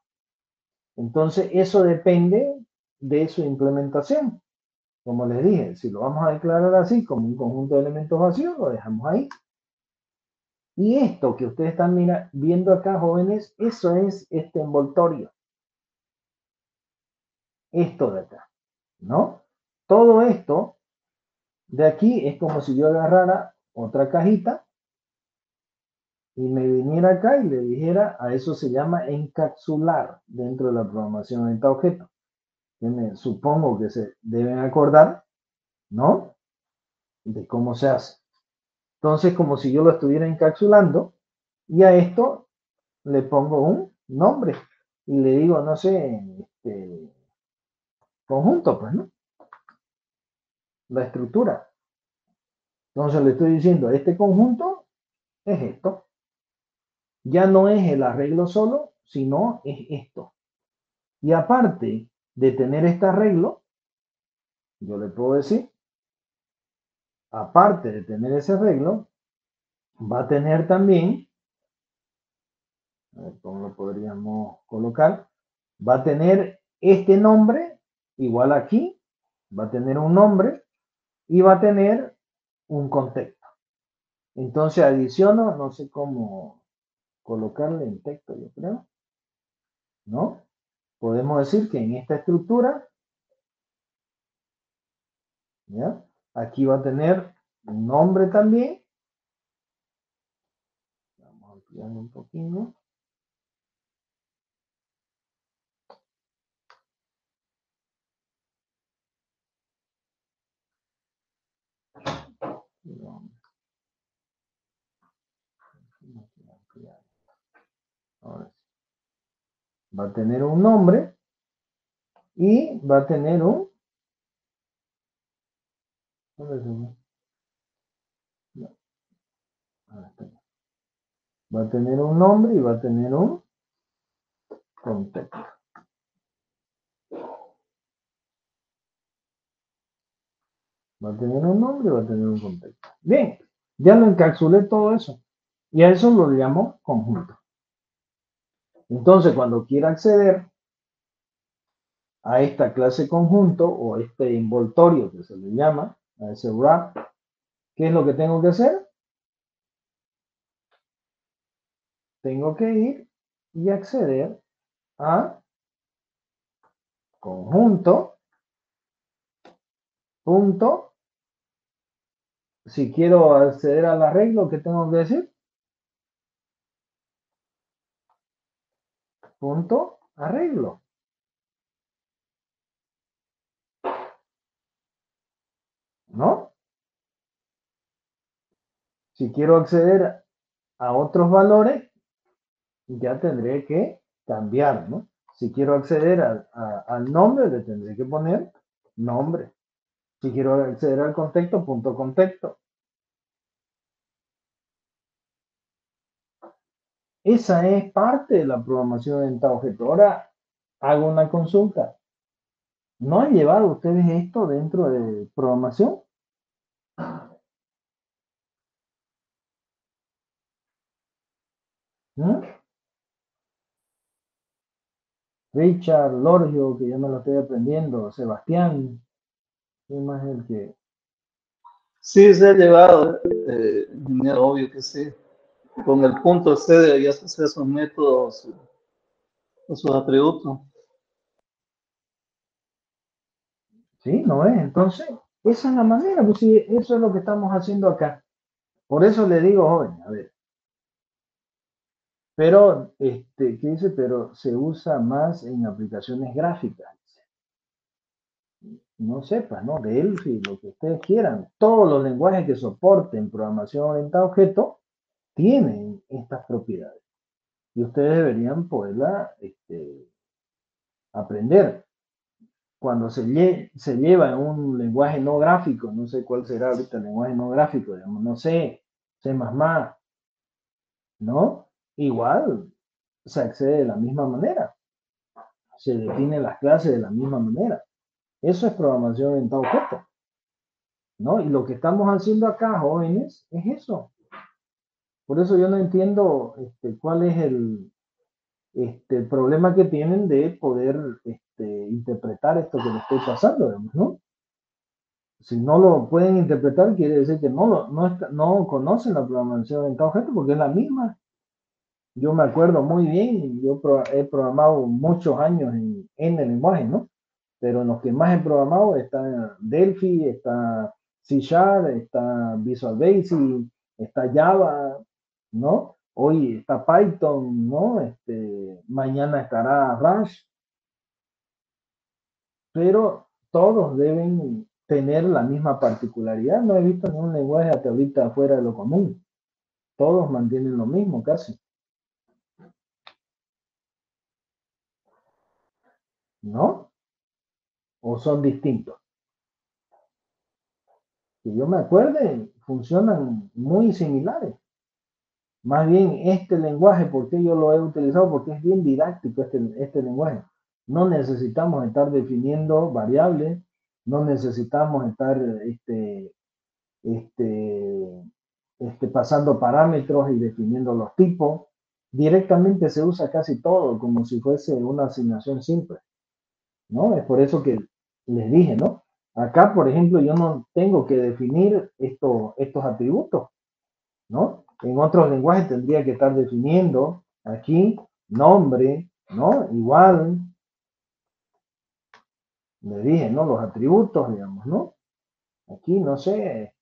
Entonces, eso depende de su implementación. Como les dije, si lo vamos a declarar así, como un conjunto de elementos vacíos, lo dejamos ahí. Y esto que ustedes están viendo acá, jóvenes, eso es este envoltorio. Esto de acá, ¿no? Todo esto de aquí es como si yo agarrara otra cajita y me viniera acá y le dijera, a eso se llama encapsular dentro de la programación orientada-objeto. Supongo que se deben acordar, ¿no? De cómo se hace. Entonces, como si yo lo estuviera encapsulando, y a esto le pongo un nombre y le digo, no sé, conjunto, pues, ¿no? La estructura. Entonces le estoy diciendo, este conjunto es esto. Ya no es el arreglo solo, sino es esto. Y aparte de tener este arreglo, yo le puedo decir, aparte de tener ese arreglo, va a tener también, a ver cómo lo podríamos colocar, va a tener este nombre, igual aquí, va a tener un nombre y va a tener un contexto. Entonces adiciono, no sé cómo colocarle en texto, yo creo, ¿no? Podemos decir que en esta estructura, ¿ya? Aquí va a tener un nombre también. Vamos a ampliar un poquito. Ahora sí. Va a tener un nombre y va a tener un... Va a tener un nombre y va a tener un contexto. Va a tener un nombre y va a tener un contexto. Bien, ya lo encapsulé todo eso. Y a eso lo llamo conjunto. Entonces, cuando quiera acceder a esta clase conjunto o este envoltorio que se le llama, a ese wrap, ¿qué es lo que tengo que hacer? Tengo que ir y acceder a conjunto, punto. Si quiero acceder al arreglo, ¿qué tengo que decir? Punto arreglo. ¿No? Si quiero acceder a otros valores, ya tendré que cambiar, ¿no? Si quiero acceder al nombre, le tendré que poner nombre. Si quiero acceder al contexto, punto contexto. Esa es parte de la programación orientada a objeto. Ahora hago una consulta. ¿No han llevado ustedes esto dentro de programación? ¿Mm? Richard, Lorgio, que ya me lo estoy aprendiendo, Sebastián, ¿quién más es el que? Sí, se ha llevado, obvio que sí. Con el punto C ya se hace sus métodos, sus atributos. Sí, ¿no es? Entonces, esa es la manera, pues sí, eso es lo que estamos haciendo acá. Por eso le digo, joven, a ver, pero, ¿qué dice? Pero se usa más en aplicaciones gráficas. No sepa, ¿no? Delphi, lo que ustedes quieran. Todos los lenguajes que soporten programación orientada a objetos tienen estas propiedades. Y ustedes deberían poderla aprender. Cuando se lleva en un lenguaje no gráfico, no sé cuál será ahorita el lenguaje no gráfico, digamos, no sé, C++, ¿no? Igual se accede de la misma manera, se definen las clases de la misma manera. Eso es programación orientada a objetos, ¿no? Y lo que estamos haciendo acá, jóvenes, es eso. Por eso yo no entiendo cuál es el problema que tienen de poder interpretar esto que les estoy pasando, digamos, ¿no? Si no lo pueden interpretar, quiere decir que no conocen la programación orientada a objetos porque es la misma. Yo me acuerdo muy bien, he programado muchos años en el lenguaje, ¿no? Pero en los que más he programado está Delphi, está C Sharp, está Visual Basic, está Java, ¿no? Hoy está Python, ¿no? Mañana estará Rush, pero todos deben tener la misma particularidad. No he visto ningún lenguaje hasta ahorita fuera de lo común. Todos mantienen lo mismo casi, ¿no? O son distintos. Que yo me acuerde, funcionan muy similares. Más bien, este lenguaje, ¿por qué yo lo he utilizado? Porque es bien didáctico este lenguaje. No necesitamos estar definiendo variables, no necesitamos estar este, pasando parámetros y definiendo los tipos. Directamente se usa casi todo como si fuese una asignación simple, ¿no? Es por eso que les dije, ¿no? Acá, por ejemplo, yo no tengo que definir estos atributos, ¿no? En otros lenguajes tendría que estar definiendo aquí nombre, ¿no? Igual, le dije, ¿no? Los atributos, digamos, ¿no? Aquí, no sé,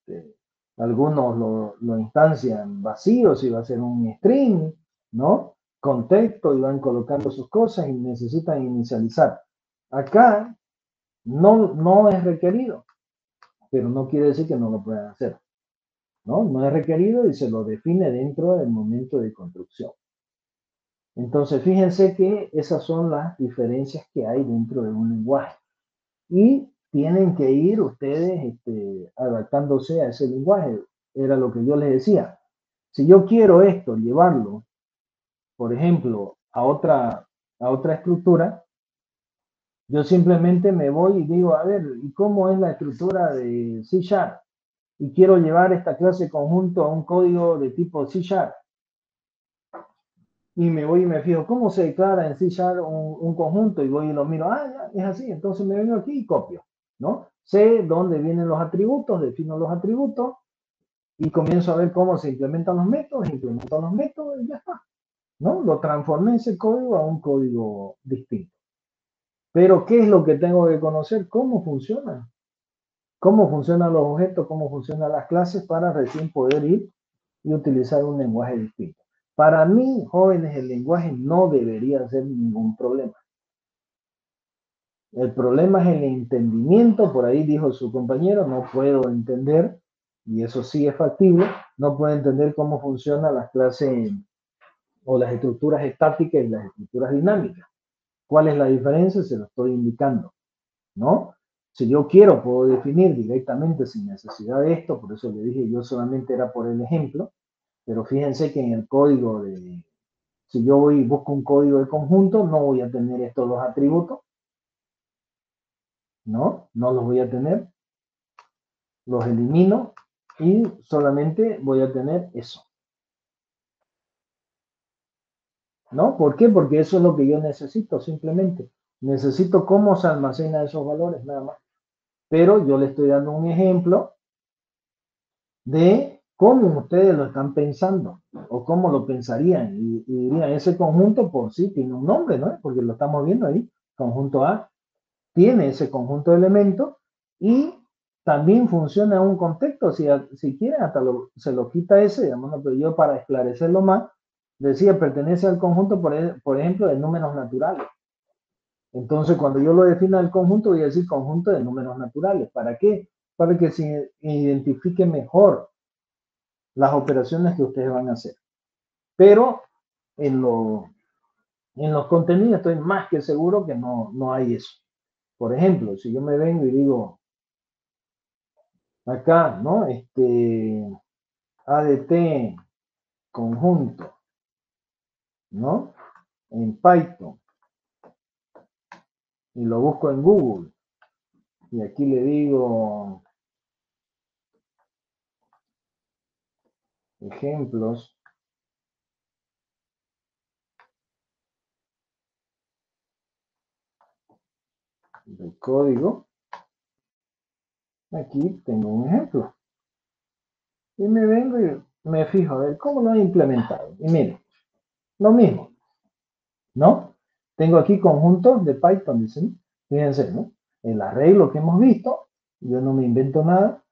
algunos lo instancian vacío, si va a ser un string, ¿no? Contexto y van colocando sus cosas y necesitan inicializar. Acá no es requerido, pero no quiere decir que no lo puedan hacer, ¿no? No es requerido y se lo define dentro del momento de construcción. Entonces, fíjense que esas son las diferencias que hay dentro de un lenguaje. Y tienen que ir ustedes adaptándose a ese lenguaje. Era lo que yo les decía. Si yo quiero esto, llevarlo, por ejemplo, a otra estructura, yo simplemente me voy y digo, a ver, ¿y cómo es la estructura de C Sharp? Y quiero llevar esta clase conjunto a un código de tipo C Sharp. Y me voy y me fijo, ¿cómo se declara en C Sharp un conjunto? Y voy y lo miro, ya, es así, entonces me vengo aquí y copio, ¿no? Sé dónde vienen los atributos, defino los atributos y comienzo a ver cómo se implementan los métodos, implemento los métodos y ya está, ¿no? Lo transformé ese código a un código distinto. Pero, ¿qué es lo que tengo que conocer? ¿Cómo funciona? ¿Cómo funcionan los objetos? ¿Cómo funcionan las clases para recién poder ir y utilizar un lenguaje distinto? Para mí, jóvenes, el lenguaje no debería ser ningún problema. El problema es el entendimiento, por ahí dijo su compañero, no puedo entender, y eso sí es factible, no puedo entender cómo funcionan las clases o las estructuras estáticas y las estructuras dinámicas. ¿Cuál es la diferencia? Se lo estoy indicando, ¿no? Si yo quiero, puedo definir directamente sin necesidad de esto, por eso le dije, yo solamente era por el ejemplo, pero fíjense que en el código si yo voy y busco un código de conjunto, no voy a tener estos dos atributos, ¿no? No los voy a tener, los elimino y solamente voy a tener eso, ¿no? ¿Por qué? Porque eso es lo que yo necesito, simplemente. Necesito cómo se almacena esos valores, nada más. Pero yo le estoy dando un ejemplo de cómo ustedes lo están pensando o cómo lo pensarían y dirían, ese conjunto por sí tiene un nombre, ¿no? Porque lo estamos viendo ahí, conjunto A tiene ese conjunto de elementos y también funciona en un contexto, si quieren hasta se lo quita ese, digamos, ¿no? Pero yo para esclarecerlo más, decía, pertenece al conjunto, por ejemplo, de números naturales. Entonces, cuando yo lo defina el conjunto, voy a decir conjunto de números naturales. ¿Para qué? Para que se identifique mejor las operaciones que ustedes van a hacer. Pero en, los contenidos estoy más que seguro que no hay eso. Por ejemplo, si yo me vengo y digo, acá, ¿no? ADT conjunto, ¿no? En Python y lo busco en Google y aquí le digo ejemplos del código, aquí tengo un ejemplo. Y me vengo y me fijo a ver cómo lo he implementado. Y miren, lo mismo, ¿no? Tengo aquí conjuntos de Python, dicen. Fíjense, ¿no? El arreglo que hemos visto, yo no me invento nada,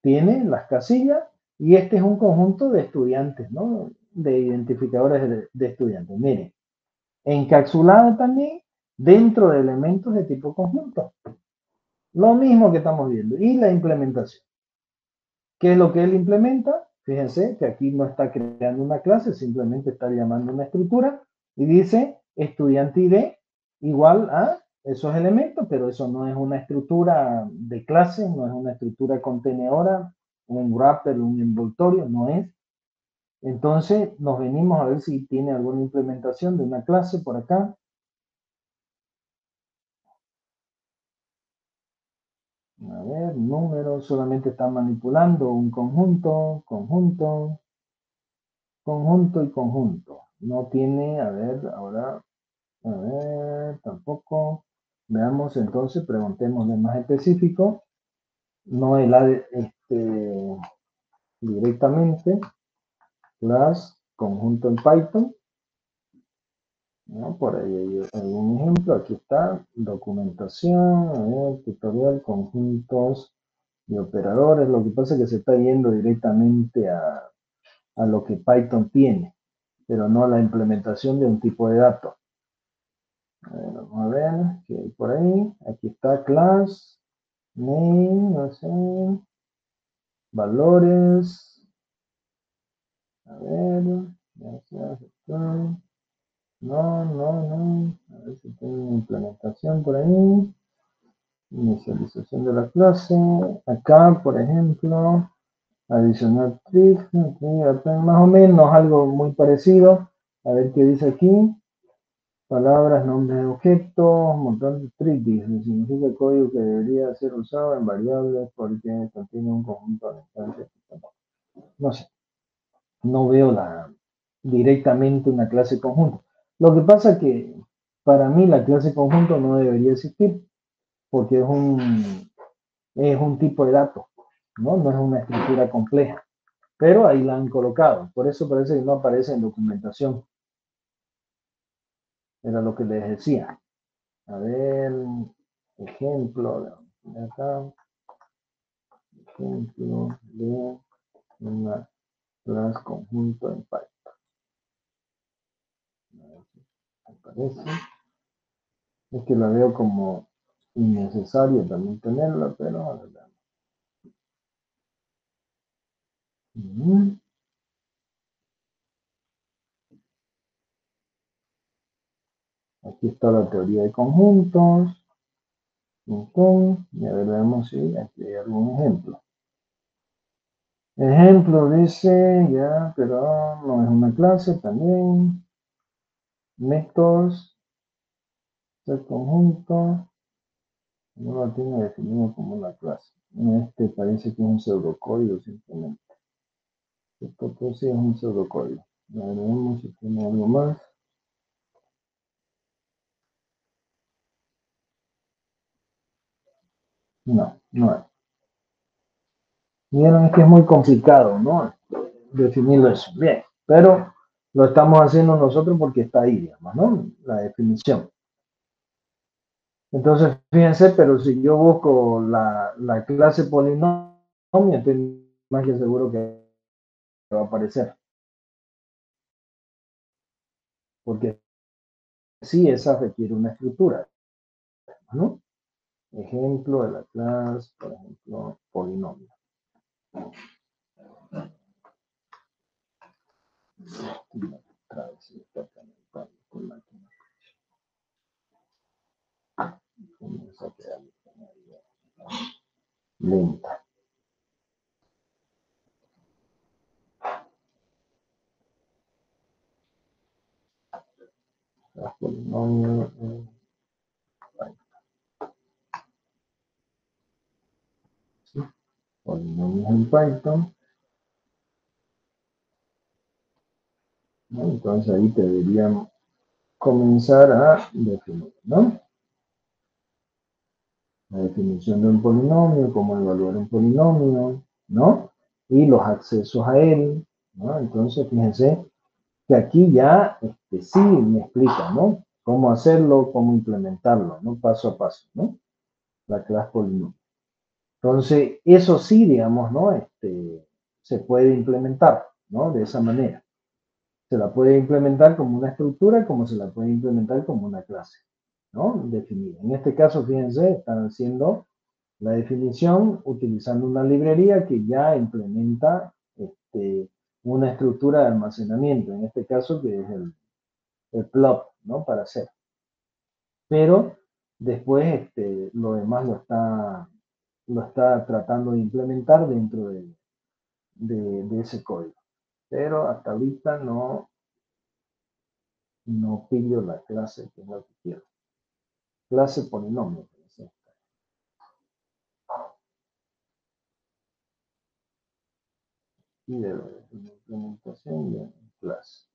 tiene las casillas y este es un conjunto de estudiantes, ¿no? De identificadores de estudiantes. Miren, encapsulado también dentro de elementos de tipo conjunto. Lo mismo que estamos viendo. Y la implementación. ¿Qué es lo que él implementa? Fíjense que aquí no está creando una clase, simplemente está llamando una estructura y dice estudiante ID igual a esos elementos, pero eso no es una estructura de clase, no es una estructura contenedora, un wrapper, un envoltorio, no es. Entonces nos venimos a ver si tiene alguna implementación de una clase por acá. A ver, números, solamente está manipulando un conjunto, conjunto, conjunto y conjunto. No tiene, a ver, tampoco. Veamos entonces, preguntémosle más específico. No el directamente, class, conjunto en Python. ¿No? Por ahí hay algún ejemplo. Aquí está, documentación, a ver, tutorial, conjuntos y operadores. Lo que pasa es que se está yendo directamente a lo que Python tiene, pero no la implementación de un tipo de datos. Vamos a ver qué hay por ahí. Aquí está class, name, no sé, valores. A ver, gracias. No, no, no. A ver si tengo una implementación por ahí. Inicialización de la clase. Acá, por ejemplo, adicionar tricks, más o menos algo muy parecido. A ver qué dice aquí. Palabras, nombres de objetos, montón de tricky, significa el código que debería ser usado en variables porque contiene un conjunto de instancias. No sé, no veo directamente una clase conjunto. Lo que pasa es que para mí la clase conjunto no debería existir porque es un tipo de dato, ¿no? No es una estructura compleja, pero ahí la han colocado. Por eso parece que no aparece en documentación. Era lo que les decía. A ver, ejemplo de acá, ejemplo de una clase conjunto en Python. A ver si aparece. Es que la veo como innecesario también tenerla, pero a ver, veamos. Aquí está la teoría de conjuntos. Y a ver, veamos si aquí hay algún ejemplo. Ejemplo dice, ya, pero no es una clase también. Métodos del conjunto. No lo tiene definido como una clase. Este parece que es un pseudocódigo simplemente. Esto pues sí es un pseudocódigo. A ver, veamos si tiene algo más. No, no hay. Vieron, es que es muy complicado, ¿no? Definirlo eso. Bien, pero lo estamos haciendo nosotros porque está ahí, digamos, ¿no? La definición. Entonces, fíjense, pero si yo busco la clase polinomio, estoy más que seguro que va a aparecer. Porque sí, esa requiere una estructura, ¿no? Ejemplo de la clase, por ejemplo, polinomio. Comienza a quedar lenta. Los polinomios en Python. ¿Sí? Polinomios en Python. ¿No? Entonces ahí deberíamos comenzar a definir, ¿no? La definición de un polinomio, cómo evaluar un polinomio, ¿no? Y los accesos a él, ¿no? Entonces, fíjense que aquí ya sí me explica, ¿no? Cómo hacerlo, cómo implementarlo, ¿no? Paso a paso, ¿no? La clase polinomio. Entonces, eso sí, digamos, ¿no? Se puede implementar, ¿no? De esa manera. Se la puede implementar como una estructura, como se la puede implementar como una clase, ¿no? Definida. En este caso, fíjense, están haciendo la definición utilizando una librería que ya implementa una estructura de almacenamiento, en este caso que es el plot, ¿no? Para hacer. Pero después lo demás lo está tratando de implementar dentro de ese código. Pero hasta ahorita no pillo la clase que es la que quiero. Clase polinomio. Y de la implementación de clase.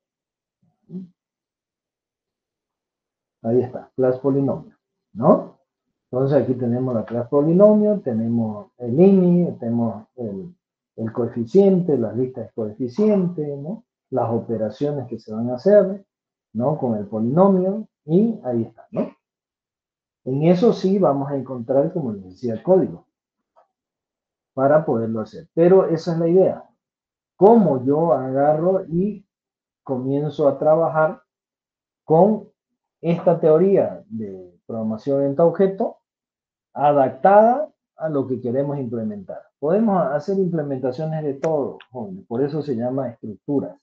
Ahí está, clase polinomio, ¿no? Entonces aquí tenemos la clase polinomio, tenemos el INI, tenemos el coeficiente, las listas de coeficientes, ¿no? Las operaciones que se van a hacer, ¿no? Con el polinomio, y ahí está, ¿no? En eso sí vamos a encontrar, como les decía, el código para poderlo hacer. Pero esa es la idea. Cómo yo agarro y comienzo a trabajar con esta teoría de programación orientada-objeto adaptada a lo que queremos implementar. Podemos hacer implementaciones de todo, jóvenes, por eso se llama estructuras,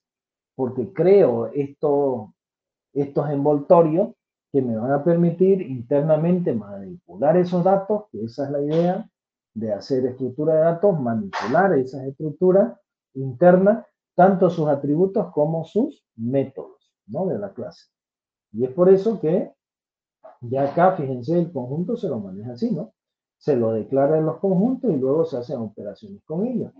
porque creo estos envoltorios que me van a permitir internamente manipular esos datos, que esa es la idea de hacer estructura de datos, manipular esas estructuras internas, tanto sus atributos como sus métodos, ¿no? De la clase. Y es por eso que ya acá, fíjense, el conjunto se lo maneja así, ¿no? Se lo declara en los conjuntos y luego se hacen operaciones con ellos,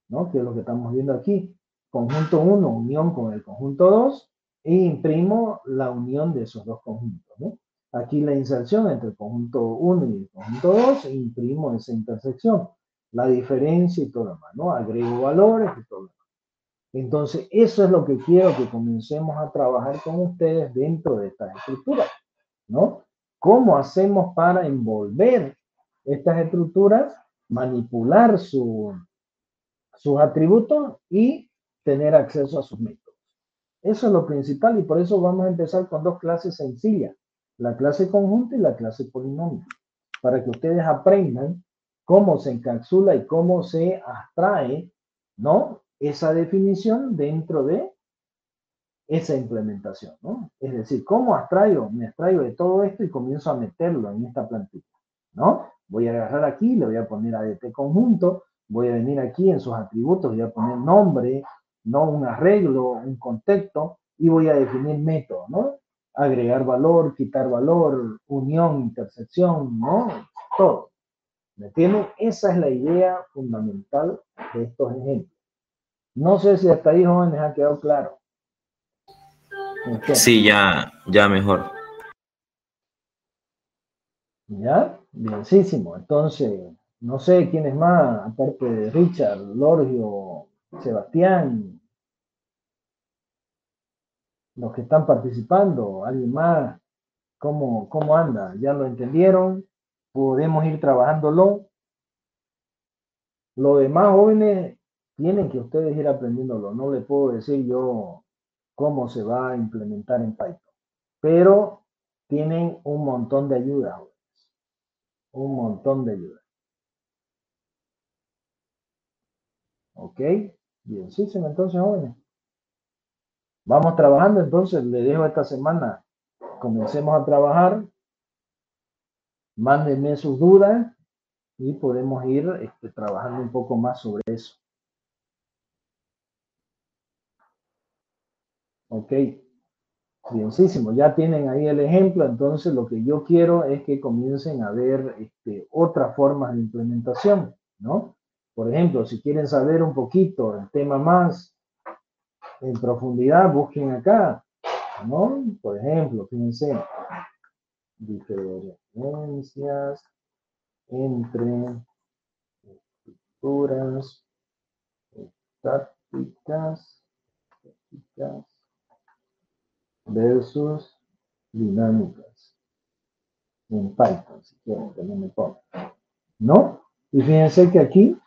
¿no? Que es lo que estamos viendo aquí. Conjunto 1, unión con el conjunto 2, e imprimo la unión de esos dos conjuntos, ¿no? Aquí la inserción entre el conjunto 1 y el conjunto 2, e imprimo esa intersección, la diferencia y todo lo demás, ¿no? Agrego valores y todo lo demás. Entonces, eso es lo que quiero que comencemos a trabajar con ustedes dentro de estas estructuras, ¿no? ¿Cómo hacemos para envolver estas estructuras, manipular sus atributos y tener acceso a sus métodos? Eso es lo principal y por eso vamos a empezar con dos clases sencillas, la clase conjunto y la clase polinomio, para que ustedes aprendan cómo se encapsula y cómo se abstrae, ¿no? Esa definición dentro de esa implementación, ¿no? Es decir, ¿cómo abstraigo? Me abstraigo de todo esto y comienzo a meterlo en esta plantilla, ¿no? Voy a agarrar aquí, le voy a poner ADT conjunto, voy a venir aquí en sus atributos, voy a poner nombre, no un arreglo, un contexto, y voy a definir método, ¿no? Agregar valor, quitar valor, unión, intersección, ¿no? Todo. ¿Me entienden? Esa es la idea fundamental de estos ejemplos. No sé si hasta ahí, jóvenes, ha quedado claro. Sí, ya mejor. ¿Ya? Bienísimo. Entonces, no sé quién es más, aparte de Richard, Lorgio, Sebastián, los que están participando, alguien más, ¿cómo anda? ¿Ya lo entendieron? ¿Podemos ir trabajándolo? Lo demás, jóvenes, tienen que ustedes ir aprendiéndolo. No les puedo decir yo cómo se va a implementar en Python, pero tienen un montón de ayuda, jóvenes. Un montón de ayuda. ¿Ok? Bien, sí, entonces, jóvenes. Vamos trabajando, entonces, le dejo esta semana. Comencemos a trabajar. Mándenme sus dudas y podemos ir trabajando un poco más sobre eso. Ok. Bienísimo. Ya tienen ahí el ejemplo. Entonces, lo que yo quiero es que comiencen a ver otras formas de implementación, ¿no? Por ejemplo, si quieren saber un poquito el tema más en profundidad, busquen acá, ¿no? Por ejemplo, fíjense, diferencias entre estructuras estáticas versus dinámicas en Python, si quieren que no me pongan, ¿no? Y fíjense que aquí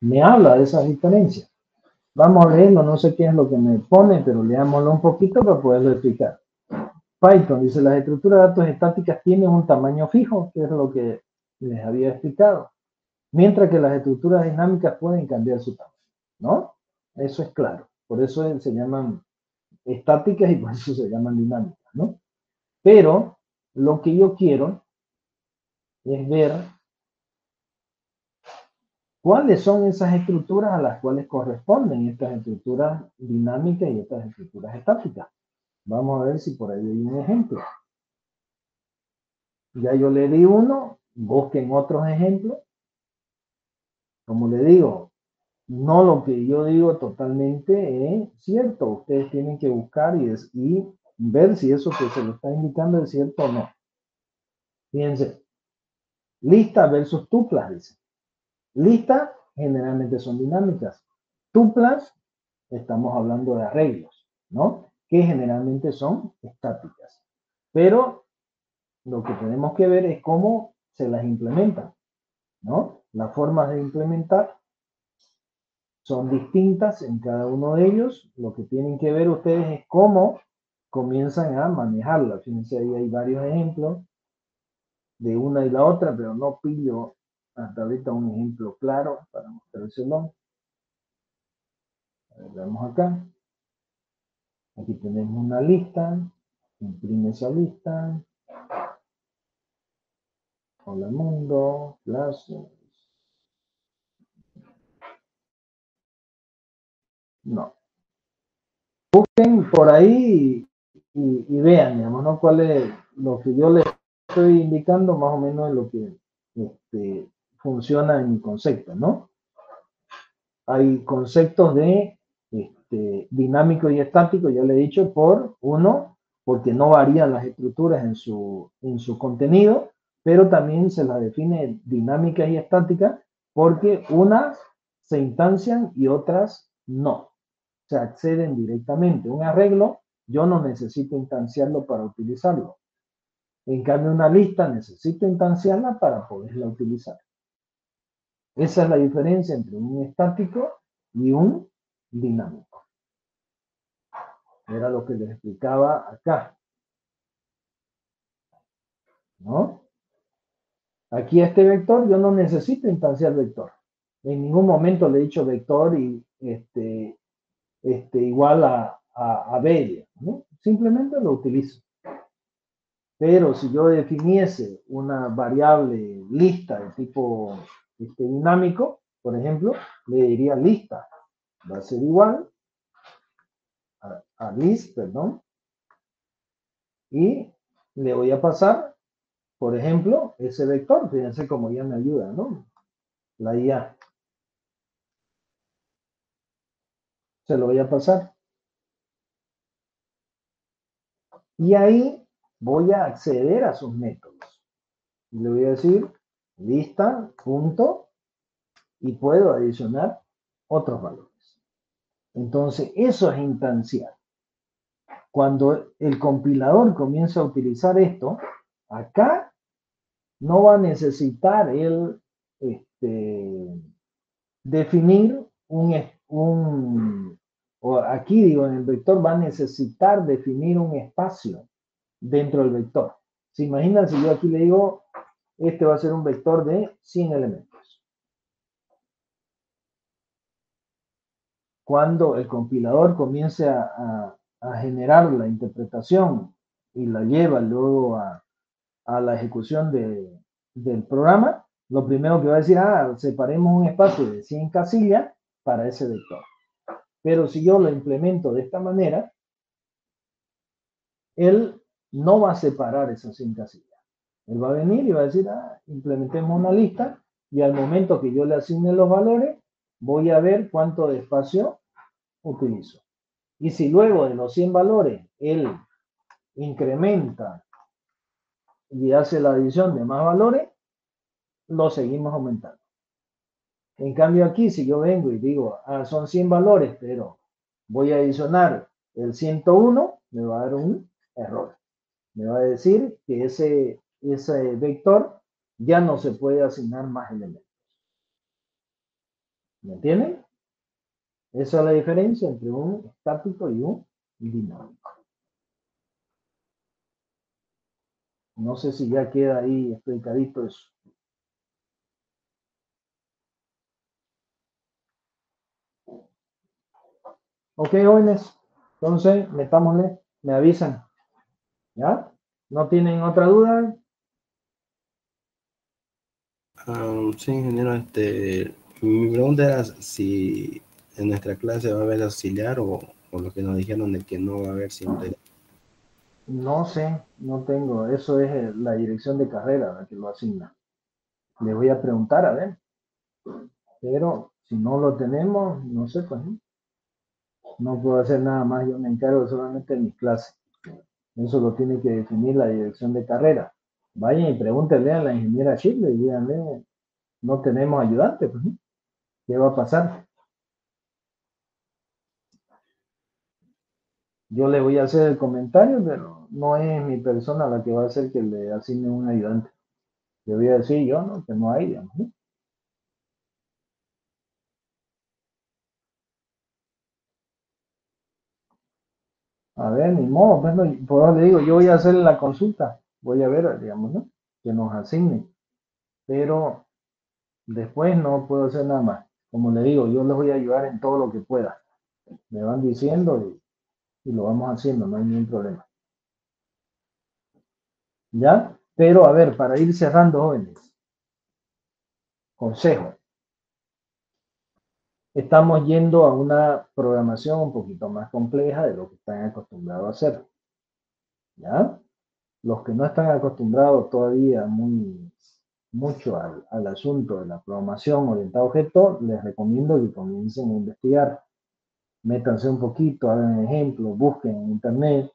me habla de esas diferencias. Vamos a leerlo, no sé qué es lo que me pone, pero leámoslo un poquito para poderlo explicar. Python dice, las estructuras de datos estáticas tienen un tamaño fijo, que es lo que les había explicado, mientras que las estructuras dinámicas pueden cambiar su tamaño, ¿no? Eso es claro, por eso se llaman estáticas y por eso se llaman dinámicas, ¿no? Pero lo que yo quiero es ver cuáles son esas estructuras a las cuales corresponden estas estructuras dinámicas y estas estructuras estáticas. Vamos a ver si por ahí hay un ejemplo. Ya yo le di uno, busquen otros ejemplos. Como le digo, no lo que yo digo totalmente es cierto. Ustedes tienen que buscar y ver si eso que se lo está indicando es cierto o no. Fíjense, lista versus tuplas, dice. Listas generalmente son dinámicas. Tuplas, estamos hablando de arreglos, ¿no? Que generalmente son estáticas. Pero lo que tenemos que ver es cómo se las implementan, ¿no? Las formas de implementar son distintas en cada uno de ellos. Lo que tienen que ver ustedes es cómo comienzan a manejarla. Fíjense, ahí hay varios ejemplos de una y la otra, pero no pillo hasta ahorita un ejemplo claro para mostrárselo. A ver, vamos acá. Aquí tenemos una lista. Imprime esa lista. Hola mundo, clases. No. Busquen por ahí y vean, digamos, ¿no? Cuál es lo que yo les estoy indicando, más o menos es lo que funciona en mi concepto, ¿no? Hay conceptos de dinámico y estático, ya le he dicho, porque no varían las estructuras en su contenido, pero también se las define dinámicas y estáticas porque unas se instancian y otras no. Se acceden directamente. Un arreglo, yo no necesito instanciarlo para utilizarlo. En cambio, una lista necesito instanciarla para poderla utilizar. Esa es la diferencia entre un estático y un dinámico. Era lo que les explicaba acá, ¿no? Aquí este vector yo no necesito instanciar vector. En ningún momento le he dicho vector y igual a B, ¿no? Simplemente lo utilizo. Pero si yo definiese una variable lista de tipo dinámico, por ejemplo, le diría lista. Va a ser igual a list, perdón. Y le voy a pasar, por ejemplo, ese vector. Fíjense cómo ya me ayuda, ¿no? La IA. Se lo voy a pasar. Y ahí voy a acceder a sus métodos. Y le voy a decir lista, punto, y puedo adicionar otros valores. Entonces, eso es instanciar. Cuando el compilador comienza a utilizar esto, acá no va a necesitar él definir o aquí digo, en el vector va a necesitar definir un espacio dentro del vector. ¿Se imaginan si yo aquí le digo, este va a ser un vector de 100 elementos? Cuando el compilador comience a generar la interpretación y la lleva luego a la ejecución del programa, lo primero que va a decir, separemos un espacio de 100 casillas para ese vector. Pero si yo lo implemento de esta manera, él no va a separar esas 100 casillas. Él va a venir y va a decir, implementemos una lista y al momento que yo le asigne los valores, voy a ver cuánto de espacio utilizo. Y si luego de los 100 valores él incrementa y hace la adición de más valores, lo seguimos aumentando. En cambio aquí, si yo vengo y digo, son 100 valores, pero voy a adicionar el 101, me va a dar un error. Me va a decir que ese vector ya no se puede asignar más elementos. ¿Me entienden? Esa es la diferencia entre un estático y un dinámico. No sé si ya queda ahí explicadito eso. Ok, jóvenes. Entonces, metámosle, me avisan. ¿Ya? ¿No tienen otra duda? Sí, ingeniero, mi pregunta era si en nuestra clase va a haber auxiliar o lo que nos dijeron de que no va a haber siempre. No sé, no tengo. Eso es la dirección de carrera la que lo asigna. Le voy a preguntar a ver. Pero si no lo tenemos, no sé, pues no puedo hacer nada más. Yo me encargo solamente de mis clases. Eso lo tiene que definir la dirección de carrera. Vayan y pregúntenle a la ingeniera Chile y díganle, no tenemos ayudante, pues, ¿no? ¿Qué va a pasar? Yo le voy a hacer el comentario, pero no es mi persona la que va a hacer que le asigne un ayudante. Le voy a decir yo, ¿no? Que no hay, digamos, ¿no? A ver, ni modo, pues, no, por eso le digo, yo voy a hacer la consulta, voy a ver, digamos, ¿no? Que nos asigne, pero después no puedo hacer nada más. Como le digo, yo les voy a ayudar en todo lo que pueda. Me van diciendo y lo vamos haciendo, no hay ningún problema. ¿Ya? Pero a ver, para ir cerrando, jóvenes, consejo. Estamos yendo a una programación un poquito más compleja de lo que están acostumbrados a hacer. ¿Ya? Los que no están acostumbrados todavía mucho al asunto de la programación orientada a objetos, les recomiendo que comiencen a investigar. Métanse un poquito, hagan ejemplos, busquen en internet,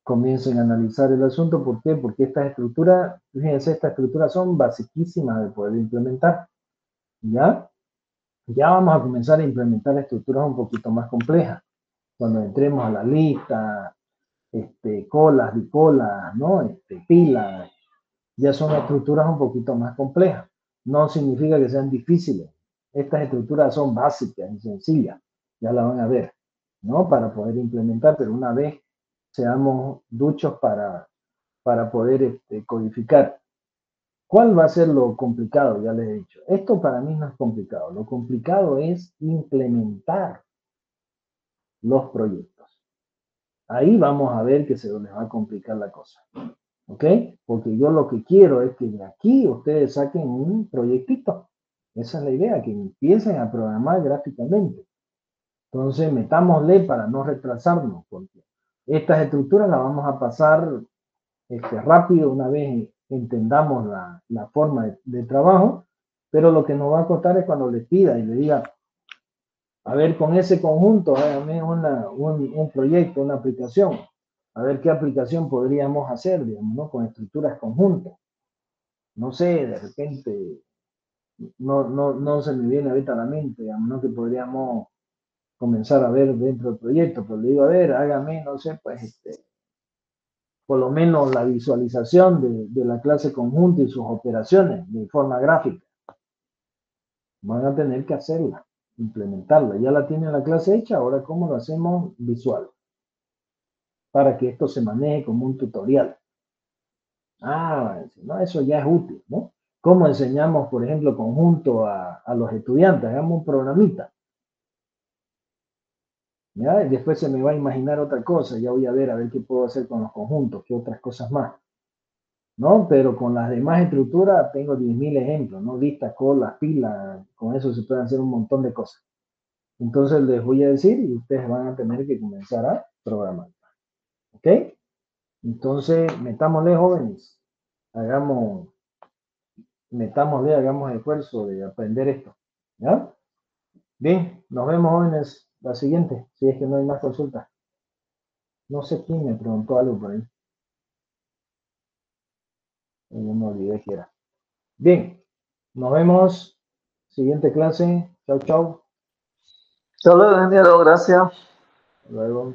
comiencen a analizar el asunto. ¿Por qué? Porque estas estructuras, fíjense, estas estructuras son basiquísimas de poder implementar. ¿Ya? Ya vamos a comenzar a implementar estructuras un poquito más complejas. Cuando entremos a la lista, colas, bicolas, ¿no? Pilas, ya son estructuras un poquito más complejas. No significa que sean difíciles. Estas estructuras son básicas y sencillas. Ya la van a ver, ¿no? Para poder implementar, pero una vez seamos duchos para poder codificar. ¿Cuál va a ser lo complicado? Ya les he dicho. Esto para mí no es complicado. Lo complicado es implementar los proyectos. Ahí vamos a ver que se les va a complicar la cosa. ¿Ok? Porque yo lo que quiero es que de aquí ustedes saquen un proyectito. Esa es la idea, que empiecen a programar gráficamente. Entonces, metámosle para no retrasarnos, porque estas estructuras las vamos a pasar rápido una vez entendamos la forma de trabajo, pero lo que nos va a costar es cuando les pida y le diga, a ver, con ese conjunto, hágame un proyecto, una aplicación. A ver qué aplicación podríamos hacer, digamos, ¿no? Con estructuras conjuntas. No sé, de repente, no se me viene ahorita a la mente, digamos, ¿no? Que podríamos comenzar a ver dentro del proyecto, pero le digo, a ver, hágame, no sé, pues, por lo menos la visualización de la clase conjunta y sus operaciones de forma gráfica. Van a tener que hacerla, implementarla. Ya la tienen la clase hecha, ahora cómo lo hacemos visual, para que esto se maneje como un tutorial. No, eso ya es útil, ¿no? ¿Cómo enseñamos, por ejemplo, conjunto a los estudiantes? Hagamos un programita. ¿Ya? Y después se me va a imaginar otra cosa, ya voy a ver qué puedo hacer con los conjuntos, qué otras cosas más. ¿No? Pero con las demás estructuras tengo 10.000 ejemplos, ¿no? Listas, colas, pilas, con eso se pueden hacer un montón de cosas. Entonces les voy a decir y ustedes van a tener que comenzar a programar. ¿Ok? Entonces, metámosle, jóvenes. Hagamos esfuerzo de aprender esto. ¿Ya? Bien, nos vemos, jóvenes, la siguiente, si es que no hay más consultas. No sé quién me preguntó algo por ahí. Yo me olvidé que era. Bien, Nos vemos. Siguiente clase. Chau, chau. Hasta luego, ingeniero, gracias. Hasta luego.